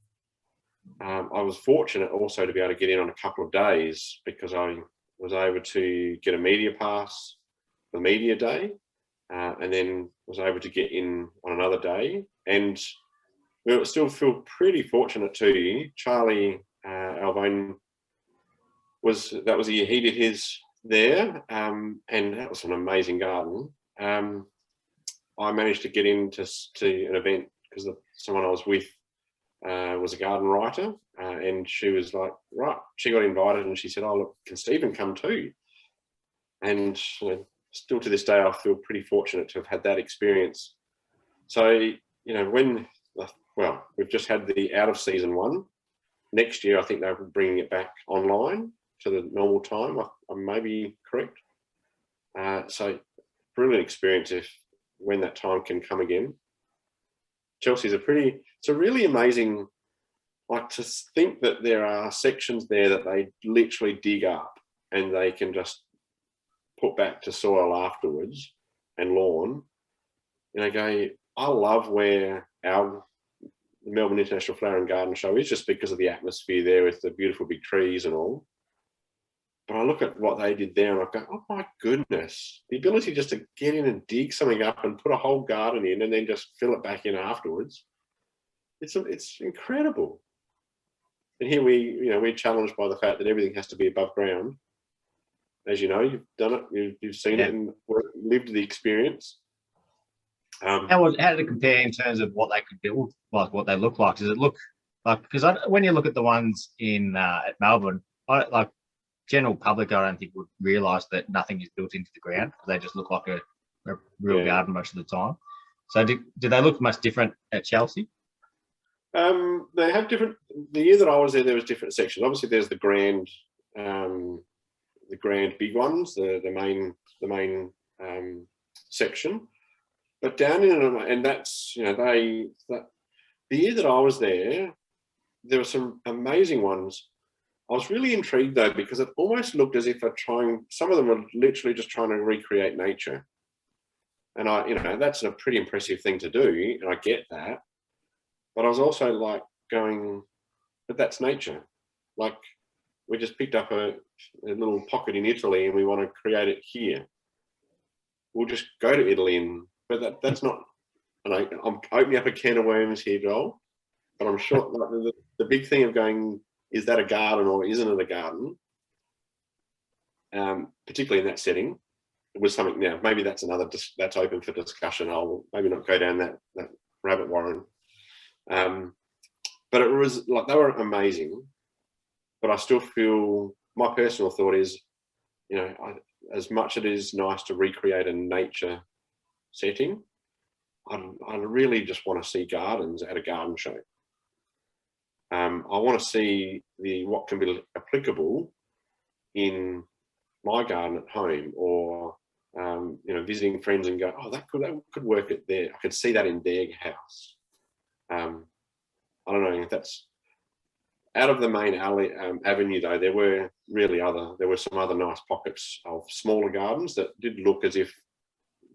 I was fortunate also to be able to get in on a couple of days because I was able to get a media pass for media day, and then was able to get in on another day. And we still feel pretty fortunate too. Charlie Albone that was the year he did his there, and that was an amazing garden. I managed to get into an event because someone I was with was a garden writer, and she was like, right, she got invited and she said, oh, look, can Stephen come too? And still to this day, I feel pretty fortunate to have had that experience. So, we've just had the out of season one. Next year, I think they're bringing it back online to the normal time. I may be correct. So brilliant experience when that time can come again. Chelsea's it's a really amazing, like, to think that there are sections there that they literally dig up and they can just put back to soil afterwards and lawn. I love where the Melbourne International Flower and Garden Show is, just because of the atmosphere there with the beautiful big trees and all. But I look at what they did there and I go, oh my goodness, the ability just to get in and dig something up and put a whole garden in and then just fill it back in afterwards. It's incredible. And here we're challenged by the fact that everything has to be above ground. As you know, you've done it, you've seen it and lived the experience. How did it compare in terms of what they could build, like what they look like? Does it look like, because when you look at the ones in at Melbourne, general public, I don't think would realise that nothing is built into the ground. They just look like a real garden most of the time. So do they look much different at Chelsea? They have different. The year that I was there was different sections. Obviously, there's the grand big ones, the main section. But down in, and that's the year that I was there were some amazing ones. I was really intrigued though, because it almost looked as if some of them were literally just trying to recreate nature. And that's a pretty impressive thing to do, and I get that. But I was also like going, but that's nature. Like, we just picked up a little pocket in Italy and we want to create it here. We'll just go to Italy, but that's not. And I'm opening up a can of worms here, Joel. But I'm sure the big thing of going, is that a garden or isn't it a garden? Particularly in that setting, it was something. Now maybe that's open for discussion. I'll maybe not go down that rabbit warren. But it was like, they were amazing. But I still feel, my personal thought is, as much as it is nice to recreate a nature setting, I really just want to see gardens at a garden show. I want to see what can be applicable in my garden at home, or visiting friends and go, oh, that could work at there. I could see that in their house. I don't know if that's out of the main avenue though. There were some other nice pockets of smaller gardens that did look as if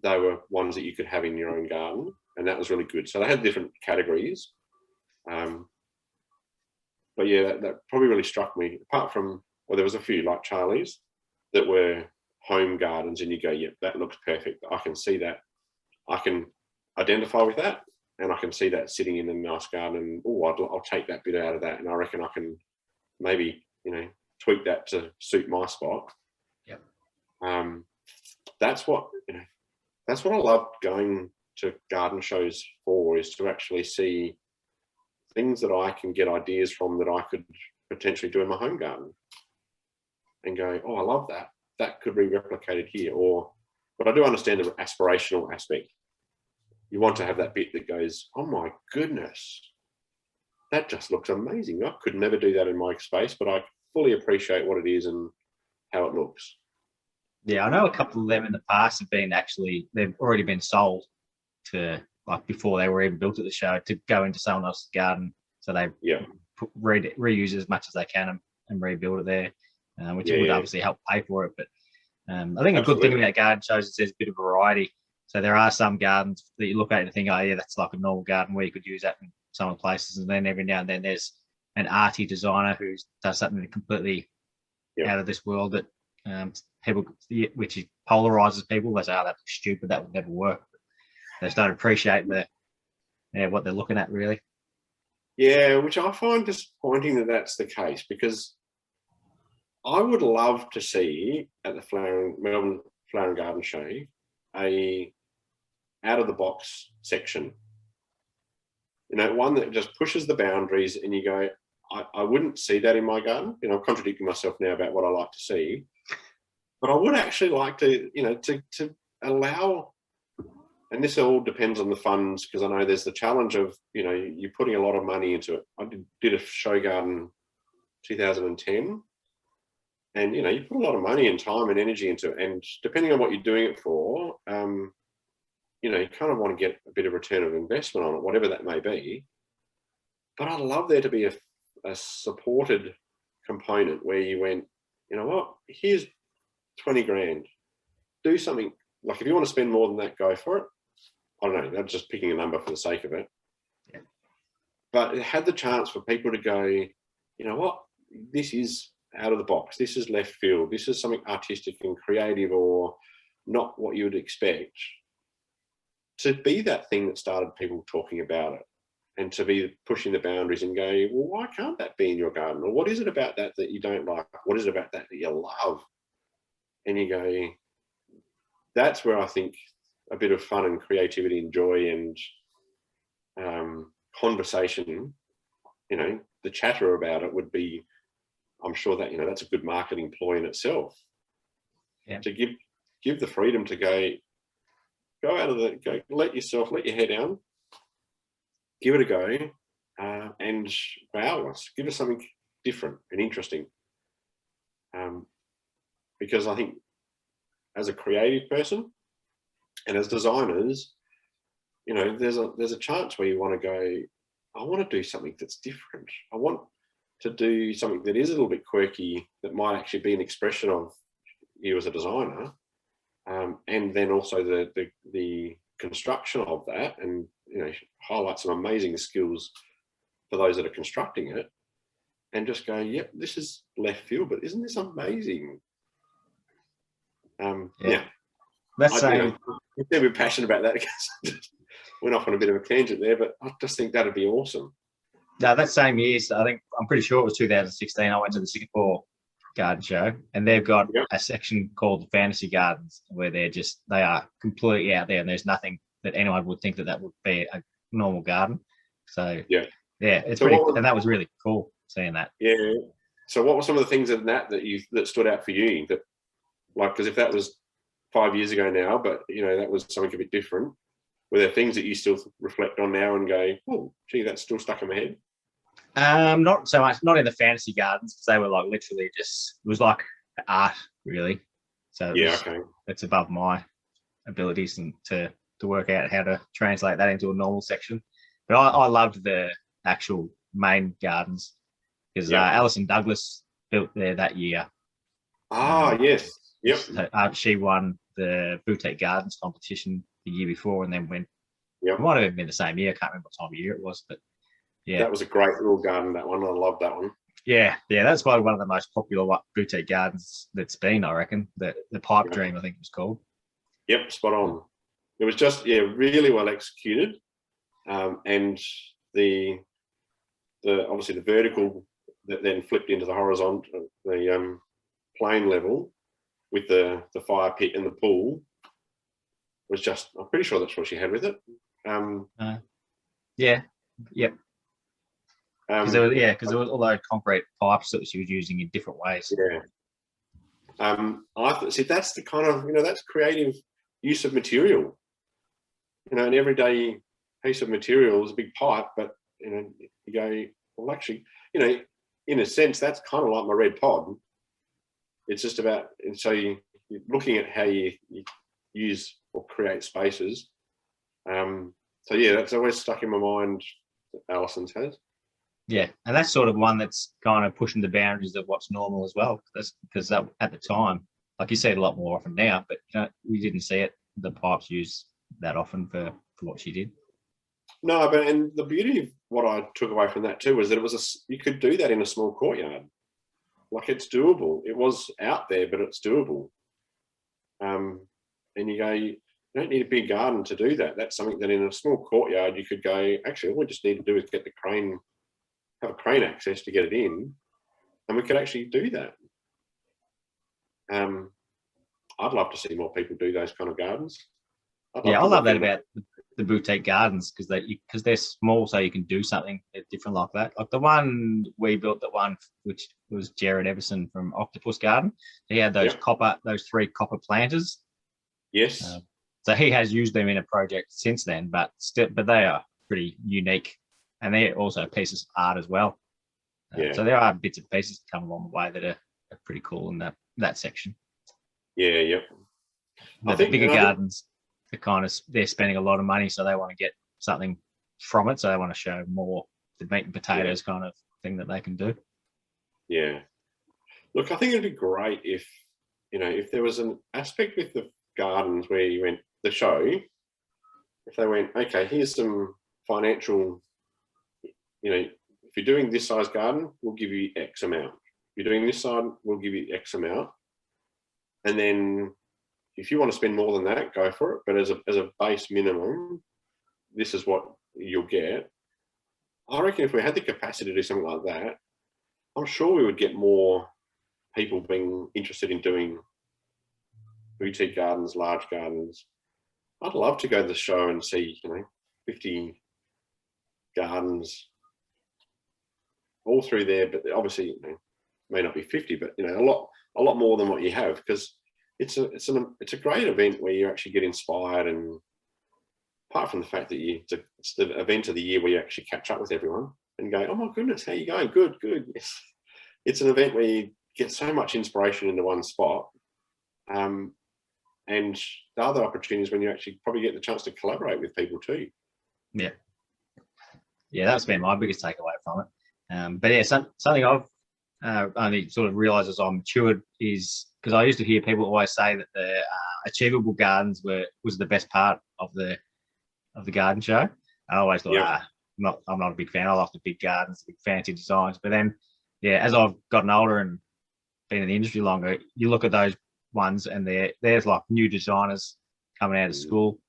they were ones that you could have in your own garden, and that was really good. So they had different categories. But yeah, that probably really struck me. Apart from, there was a few like Charlie's that were home gardens, and you go, yep, that looks perfect. I can see that. I can identify with that, and I can see that sitting in a nice garden. Oh, I'll take that bit out of that, and I reckon I can maybe tweak that to suit my spot. Yep. That's what I love going to garden shows for, is to actually see things that I can get ideas from that I could potentially do in my home garden and go, oh, I love that. That could be replicated here. But I do understand the aspirational aspect. You want to have that bit that goes, oh my goodness, that just looks amazing. I could never do that in my space, but I fully appreciate what it is and how it looks. Yeah, I know a couple of them in the past they've already been sold to, like, before they were even built at the show, to go into someone else's garden. So they reuse as much as they can and rebuild it there, which would obviously help pay for it. But I think a good thing about garden shows is there's a bit of variety. So there are some gardens that you look at and think, oh yeah, that's like a normal garden where you could use that in some of the places. And then every now and then there's an arty designer who does something completely out of this world that people, which polarizes people. They say, oh, that's stupid, that would never work. But they start appreciating what they're looking at, really. Yeah, which I find disappointing that that's the case, because I would love to see at the Melbourne Flower and Garden Show a out-of-the-box section. One that just pushes the boundaries and you go, I wouldn't see that in my garden. I'm contradicting myself now about what I like to see. But I would actually like to, to allow, and this all depends on the funds, because I know there's the challenge of, you're putting a lot of money into it. I did a show garden 2010, and, you put a lot of money and time and energy into it. And depending on what you're doing it for, you kind of want to get a bit of return of investment on it, whatever that may be. But I'd love there to be a supported component where you went, you know what, here's 20 grand, do something. Like, if you want to spend more than that, go for it. I don't know, I'm just picking a number for the sake of it. Yeah. But it had the chance for people to go, you know what, this is out of the box, this is left field, this is something artistic and creative, or not what you would expect, to be that thing that started people talking about it, and to be pushing the boundaries and go, well, why can't that be in your garden? Or what is it about that you don't like? What is it about that you love? And you go, that's where I think a bit of fun and creativity and joy and conversation, the chatter about it would be, I'm sure that, that's a good marketing ploy in itself. Yeah. To give the freedom to go let your hair down, give it a go, and wow us, give us something different and interesting. Because I think as a creative person and as designers, there's a chance where you want to go, I want to do something that's different. I want to do something that is a little bit quirky, that might actually be an expression of you as a designer, and then also the construction of that, and highlight some amazing skills for those that are constructing it, and just go, yep, this is left field, but isn't this amazing? That's I'm a bit passionate about that, because went off on a bit of a tangent there, but I just think that'd be awesome. No, that same year, so I'm pretty sure it was 2016. I went to the Singapore garden show, and they've got a section called the Fantasy Gardens, where they are completely out there, and there's nothing that anyone would think that would be a normal garden. So it's and that was really cool seeing that. Yeah. So what were some of the things in that stood out for you? That, like, because if that was 5 years ago now, but that was something a bit different. Were there things that you still reflect on now and go, oh, gee, that's still stuck in my head? Not so much, not in the fantasy gardens, because they were like literally just, it was like art, really. So it's above my abilities and to work out how to translate that into a normal section. But I loved the actual main gardens, because Alison Douglas built there that year. Yes. Yep. So, she won the Boutique Gardens competition the year before, and then went. Yep. It might have been the same year. I can't remember what time of year it was, but yeah, that was a great little garden. That one, I love that one. Yeah, that's probably one of the most popular boutique gardens that's been. I reckon the Pipe Dream, I think it was called. Yep, spot on. It was just really well executed, and the obviously the vertical that then flipped into the horizontal, the plane level with the fire pit and the pool was just, I'm pretty sure that's what she had with it. Yep. Because there was all those concrete pipes that she was using in different ways. Yeah. See, that's the kind of, that's creative use of material. An everyday piece of material is a big pipe, but, you go, well, actually, in a sense, that's kind of like my red pod. It's just about, and so you're looking at how you use or create spaces. So yeah, that's always stuck in my mind. Alison's has. Yeah, and that's sort of one that's kind of pushing the boundaries of what's normal as well. Because at the time, like you see it a lot more often now, but we didn't see it, the pipes used that often for what she did. No, and the beauty of what I took away from that too was that you could do that in a small courtyard. Like, it's doable. It was out there, but it's doable. And you go, you don't need a big garden to do that. That's something that in a small courtyard you could go, actually, all we just need to do is get have a crane access to get it in, and we could actually do that. I'd love to see more people do those kind of gardens. I love that about the boutique gardens, because they're small, so you can do something different like that. Like the one we built, which was Jared Everson from Octopus Garden. He had those three copper planters. Yes. So he has used them in a project since then, but they are pretty unique, and they're also pieces of art as well. So there are bits and pieces that come along the way that are pretty cool in that section. Yeah, yep. But the bigger gardens, they're spending a lot of money, so they want to get something from it. So they want to show more the meat and potatoes kind of thing that they can do. Yeah. Look, I think it'd be great if there was an aspect with the gardens where you went the show. If they went, okay, here's some financial. If you're doing this size garden, we'll give you X amount. If you're doing this side, we'll give you X amount. And then if you want to spend more than that, go for it. But as a base minimum, this is what you'll get. I reckon if we had the capacity to do something like that, I'm sure we would get more people being interested in doing boutique gardens, large gardens. I'd love to go to the show and see, 50 gardens all through there. But obviously, may not be 50, but a lot more than what you have, because it's a great event where you actually get inspired, and apart from the fact that it's the event of the year where you actually catch up with everyone and go, oh my goodness, how you going? Good. Yes. It's an event where you get so much inspiration into one spot. And the other opportunities when you actually probably get the chance to collaborate with people too. Yeah, that's been my biggest takeaway from it. But yeah, something I've only sort of realised as I matured is, because I used to hear people always say that the achievable gardens was the best part of the garden show. And I always thought, I'm not a big fan. I like the big gardens, the big fancy designs. But then, as I've gotten older and been in the industry longer, you look at those ones and there's like new designers coming out of school.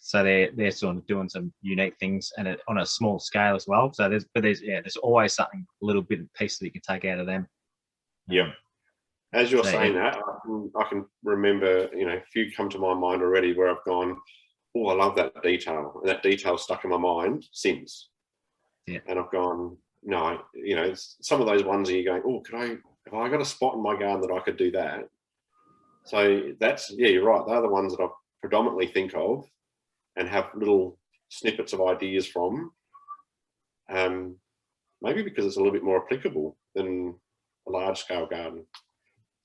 So they're sort of doing some unique things, and on a small scale as well. So there's always something, a little bit of piece that you can take out of them. Yeah. As you're saying that, I can remember, a few come to my mind already where I've gone, oh, I love that detail. And that detail stuck in my mind since. Yeah. And I've gone, no, some of those ones are you going, oh, have I got a spot in my garden that I could do that? So that's, you're right. They're the ones that I predominantly think of and have little snippets of ideas from. Maybe because it's a little bit more applicable than a large scale garden.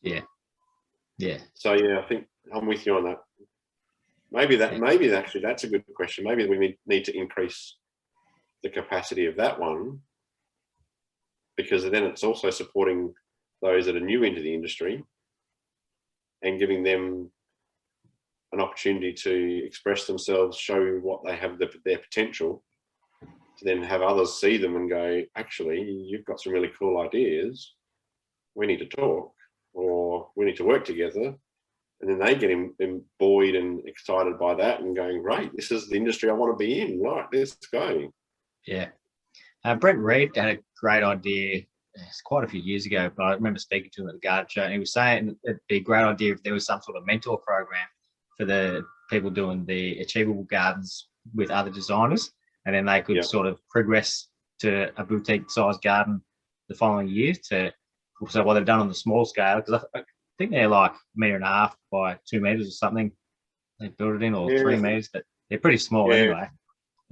Yeah. So I think I'm with you on that. Maybe actually that's a good question. Maybe we need to increase the capacity of that one, because then it's also supporting those that are new into the industry and giving them an opportunity to express themselves, show what they have, their potential, to then have others see them and go, actually, you've got some really cool ideas. We need to talk, or we need to work together. And then they get buoyed and excited by that and going, right, this is the industry I want to be in. Right, let's go. Yeah. Brent Reed had a great idea. It's quite a few years ago, but I remember speaking to him at the garden show, and he was saying it'd be a great idea if there was some sort of mentor program for the people doing the achievable gardens with other designers, and then they could sort of progress to a boutique sized garden the following year to so what they've done on the small scale, because I think they're like 1.5 meters by 2 meters or something. They built it in, or 3 meters, but they're pretty small anyway.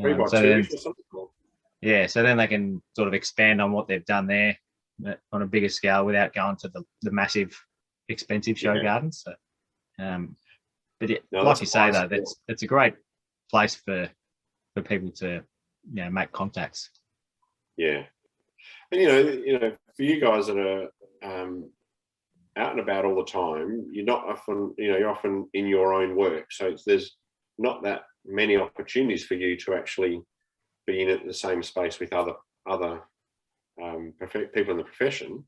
3 by so 2 then, or something. Yeah, so then they can sort of expand on what they've done there on a bigger scale without going to the massive, expensive show gardens. So, but like you say, though, that's a great place for people to make contacts. Yeah, and for you guys that are out and about all the time, you're not often, you're often in your own work, so there's not that many opportunities for you to actually be in the same space with other people in the profession,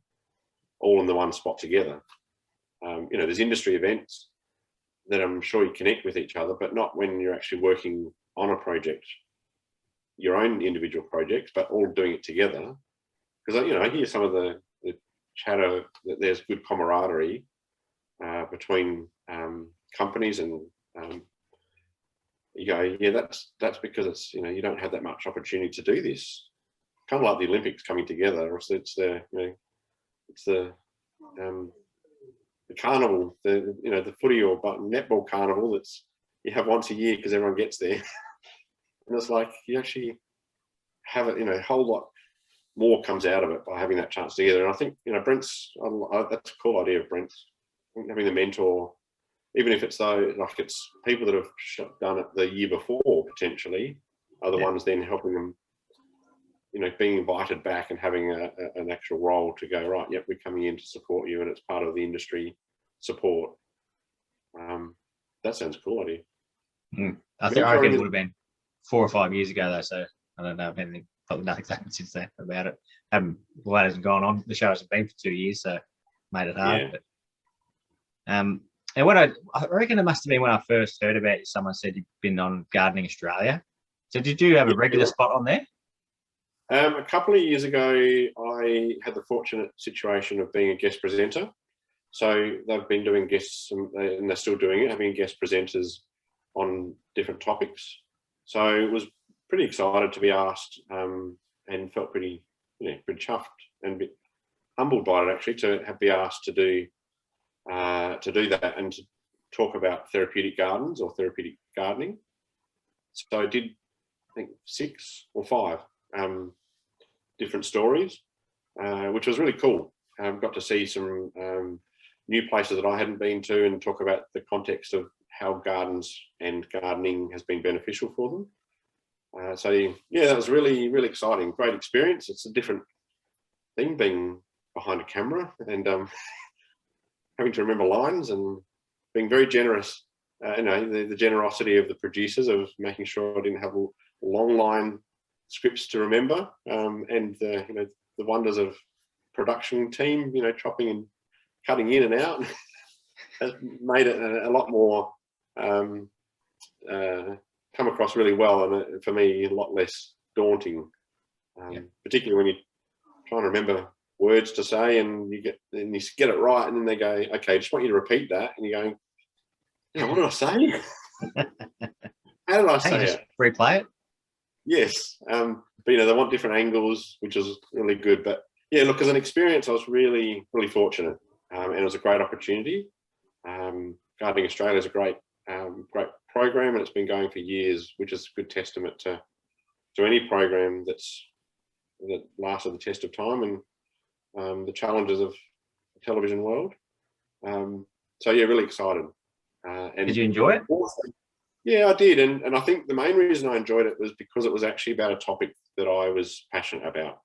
all in the one spot together. There's industry events that I'm sure you connect with each other, but not when you're actually working on a project, your own individual projects, but all doing it together. Because I hear some of the chatter that there's good camaraderie between companies, and that's because it's you don't have that much opportunity to do this. Kind of like the Olympics coming together, or it's the carnival, the footy or netball carnival that's you have once a year because everyone gets there, and it's like you actually have it. A whole lot more comes out of it by having that chance together. And I think Brent's that's a cool idea of Brent's. I think having the mentor, even if it's it's people that have done it the year before potentially, are the ones then helping them. Being invited back and having an actual role to go, right, yep, we're coming in to support you, and it's part of the industry support. That sounds cool idea. I reckon it would have been 4 or 5 years ago though, so I don't know if anything, probably nothing's happened since then about it. That hasn't gone on. The show hasn't been for 2 years, so made it hard. But, and what I reckon it must have been when I first heard about you, someone said you've been on Gardening Australia. So did you have a regular spot on there? A couple of years ago, I had the fortunate situation of being a guest presenter. So they've been doing guests, and they're still doing it, having guest presenters on different topics. So I was pretty excited to be asked, and felt pretty chuffed and a bit humbled by it actually to be asked to do that and to talk about therapeutic gardens or therapeutic gardening. So I did, I think, 6 or 5. Different stories, which was really cool. Got to see some new places that I hadn't been to and talk about the context of how gardens and gardening has been beneficial for them. That was really, really exciting. Great experience. It's a different thing being behind a camera and having to remember lines and being very generous. The generosity of the producers of making sure I didn't have a long line scripts to remember, and the wonders of production team, chopping and cutting in and out has made it a lot more come across really well, and for me a lot less daunting, particularly when you're trying to remember words to say and you get it right, and then they go, okay, I just want you to repeat that, and you're going, what did I say? How did I say it? Replay it. Yes, but they want different angles, which is really good. But look, as an experience, I was really, really fortunate, and it was a great opportunity. Gardening Australia is a great program, and it's been going for years, which is a good testament to any program that lasted the test of time and the challenges of the television world. Really excited. And did you enjoy it? Yeah, I did, and I think the main reason I enjoyed it was because it was actually about a topic that I was passionate about.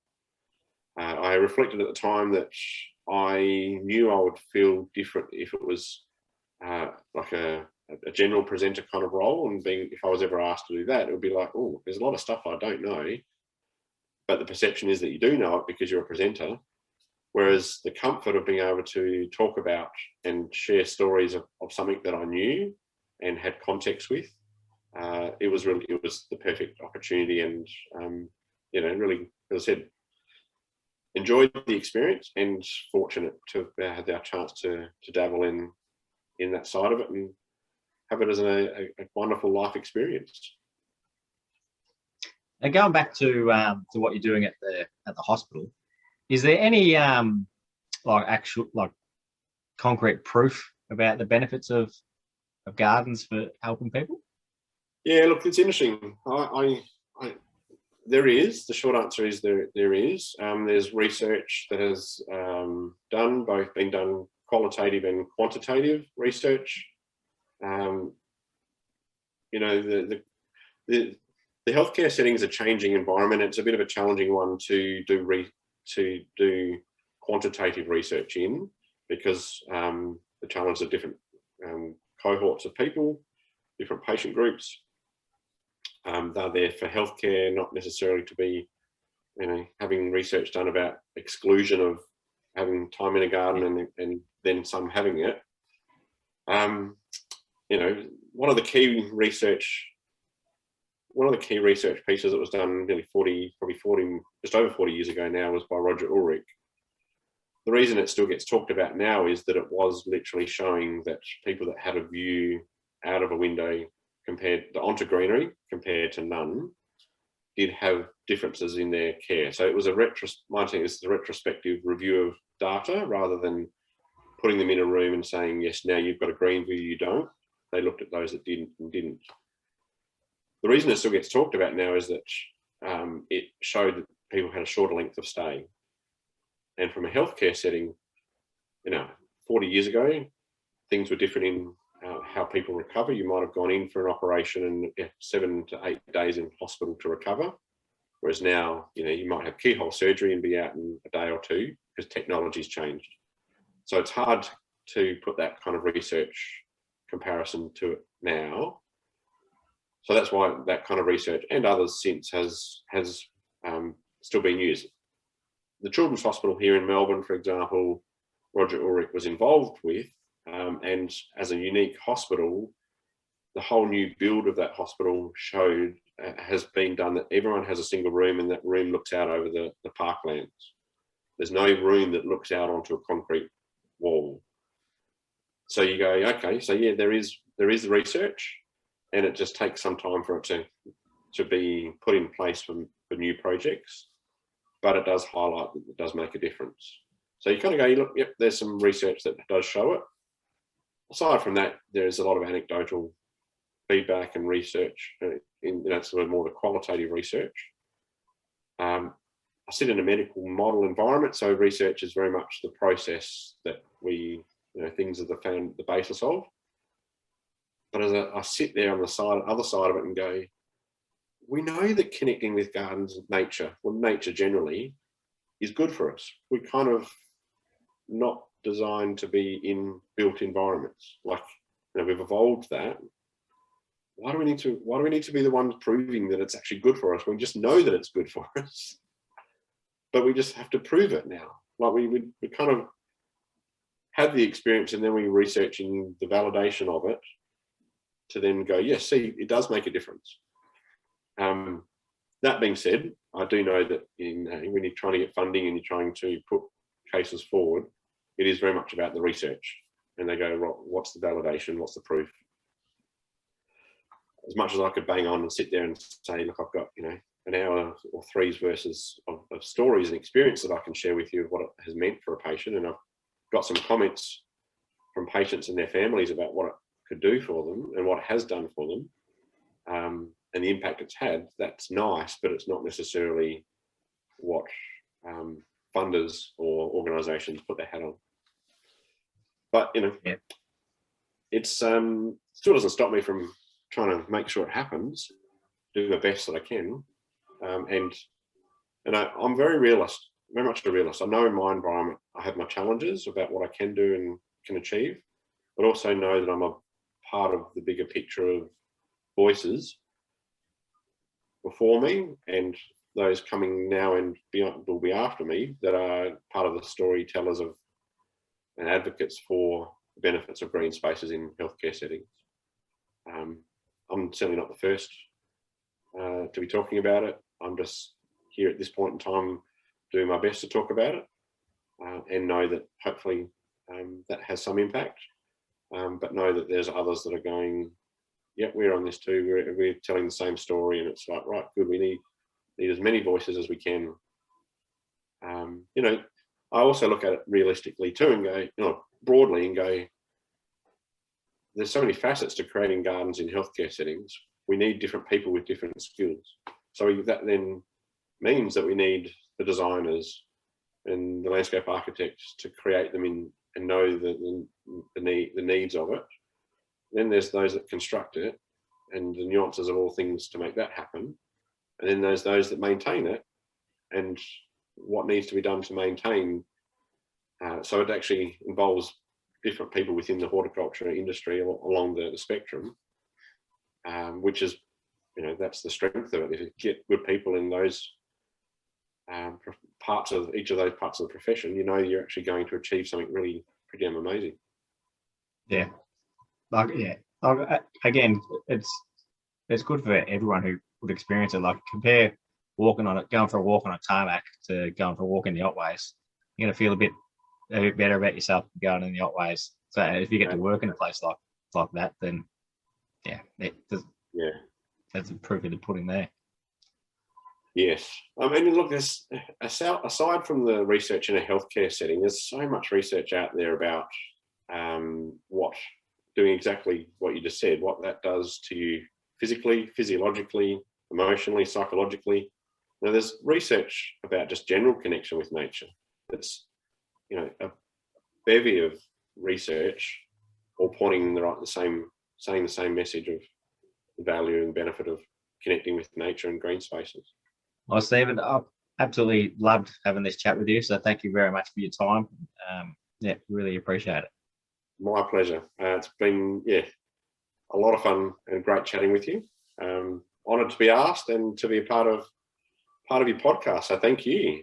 I reflected at the time that I knew I would feel different if it was like a general presenter kind of role, and if I was ever asked to do that, it would be like, oh, there's a lot of stuff I don't know, but the perception is that you do know it because you're a presenter. Whereas the comfort of being able to talk about and share stories of something that I knew and had context with, it was the perfect opportunity, and really, as I said, enjoyed the experience and fortunate to have had our chance to dabble in that side of it and have it as a wonderful life experience. And going back to what you're doing at the hospital, is there any like concrete proof about the benefits of gardens for helping people? Yeah, look, it's interesting. There is. The short answer is there is. There's research that has been done qualitative and quantitative research. You know, the healthcare setting is a changing environment. It's a bit of a challenging one to do quantitative research in, because the challenge of different cohorts of people, different patient groups. They're there for healthcare, not necessarily to be, you know, having research done about exclusion of having time in a garden and then some having it. You know, one of the key research pieces that was done nearly just over 40 years ago now was by Roger Ulrich. The reason it still gets talked about now is that it was literally showing that people that had a view out of a window onto greenery compared to none did have differences in their care. So it was a retrospective review of data rather than putting them in a room and saying, yes, now you've got a green view, you don't. They looked at those that didn't and didn't. The reason it still gets talked about now is that it showed that people had a shorter length of stay. And from a healthcare setting, you know, 40 years ago, things were different in how people recover. You might have gone in for an operation and 7 to 8 days in hospital to recover. Whereas now, you know, you might have keyhole surgery and be out in a day or two because technology's changed. So it's hard to put that kind of research comparison to it now. So that's why that kind of research and others since has still been used. The Children's Hospital here in Melbourne, for example, Roger Ulrich was involved with, and as a unique hospital, the whole new build of that hospital has been done that everyone has a single room, and that room looks out over the parklands. There's no room that looks out onto a concrete wall. So you go, okay, so yeah, there is the research, and it just takes some time for it to be put in place for new projects. But it does highlight that it does make a difference. So you kind of go, look, yep, there's some research that does show it. Aside from that, there's a lot of anecdotal feedback and research, sort of more the qualitative research. I sit in a medical model environment, so research is very much the process that we, things are the basis of. But as I sit there on the other side of it and go, we know that connecting with gardens and nature generally, is good for us. We're kind of not designed to be in built environments. Like, we've evolved that. Why do we need to be the ones proving that it's actually good for us? We just know that it's good for us, but we just have to prove it now. Like we kind of had the experience, and then we're researching the validation of it to then go, yes, see, it does make a difference. That being said, I do know that when you're trying to get funding and you're trying to put cases forward, it is very much about the research. And they go, well, what's the validation? What's the proof? As much as I could bang on and sit there and say, look, I've got, an hour or three's versus of stories and experience that I can share with you of what it has meant for a patient. And I've got some comments from patients and their families about what it could do for them and what it has done for them. And the impact it's had, that's nice, but it's not necessarily what funders or organisations put their hat on. But, it's still doesn't stop me from trying to make sure it happens, do the best that I can. And I'm very much a realist. I know in my environment, I have my challenges about what I can do and can achieve, but also know that I'm a part of the bigger picture of voices before me and those coming now and will be after me that are part of the storytellers of and advocates for the benefits of green spaces in healthcare settings. I'm certainly not the first to be talking about it. I'm just here at this point in time doing my best to talk about it and know that hopefully that has some impact, but know that there's others that are going, yeah, we're on this too. We're telling the same story, and it's like, right, good. We need as many voices as we can. You know, I also look at it realistically too and go, you know, broadly and go, there's so many facets to creating gardens in healthcare settings. We need different people with different skills. So that then means that we need the designers and the landscape architects to create them in and know the needs of it. Then there's those that construct it and the nuances of all things to make that happen. And then there's those that maintain it and what needs to be done to maintain. So it actually involves different people within the horticulture industry along the spectrum, which is, you know, that's the strength of it. If you get good people in those parts of each of those parts of the profession, you know, you're actually going to achieve something really pretty damn amazing. Yeah. Again, it's good for everyone who would experience it. Like, compare going for a walk on a tarmac to going for a walk in the Otways. You're going to feel a bit better about yourself going in the Otways. So if you get to work in a place like that, then that's the proof of the pudding there. Yes. I mean, look, there's, aside from the research in a healthcare setting, there's so much research out there about doing exactly what you just said, what that does to you physically, physiologically, emotionally, psychologically. Now, there's research about just general connection with nature. It's, you know, a bevy of research all pointing in saying the same message of the value and benefit of connecting with nature and green spaces. Well, Stephen, I've absolutely loved having this chat with you. So thank you very much for your time. Really appreciate it. My pleasure. It's been, a lot of fun and great chatting with you. Honoured to be asked and to be a part of your podcast. So thank you.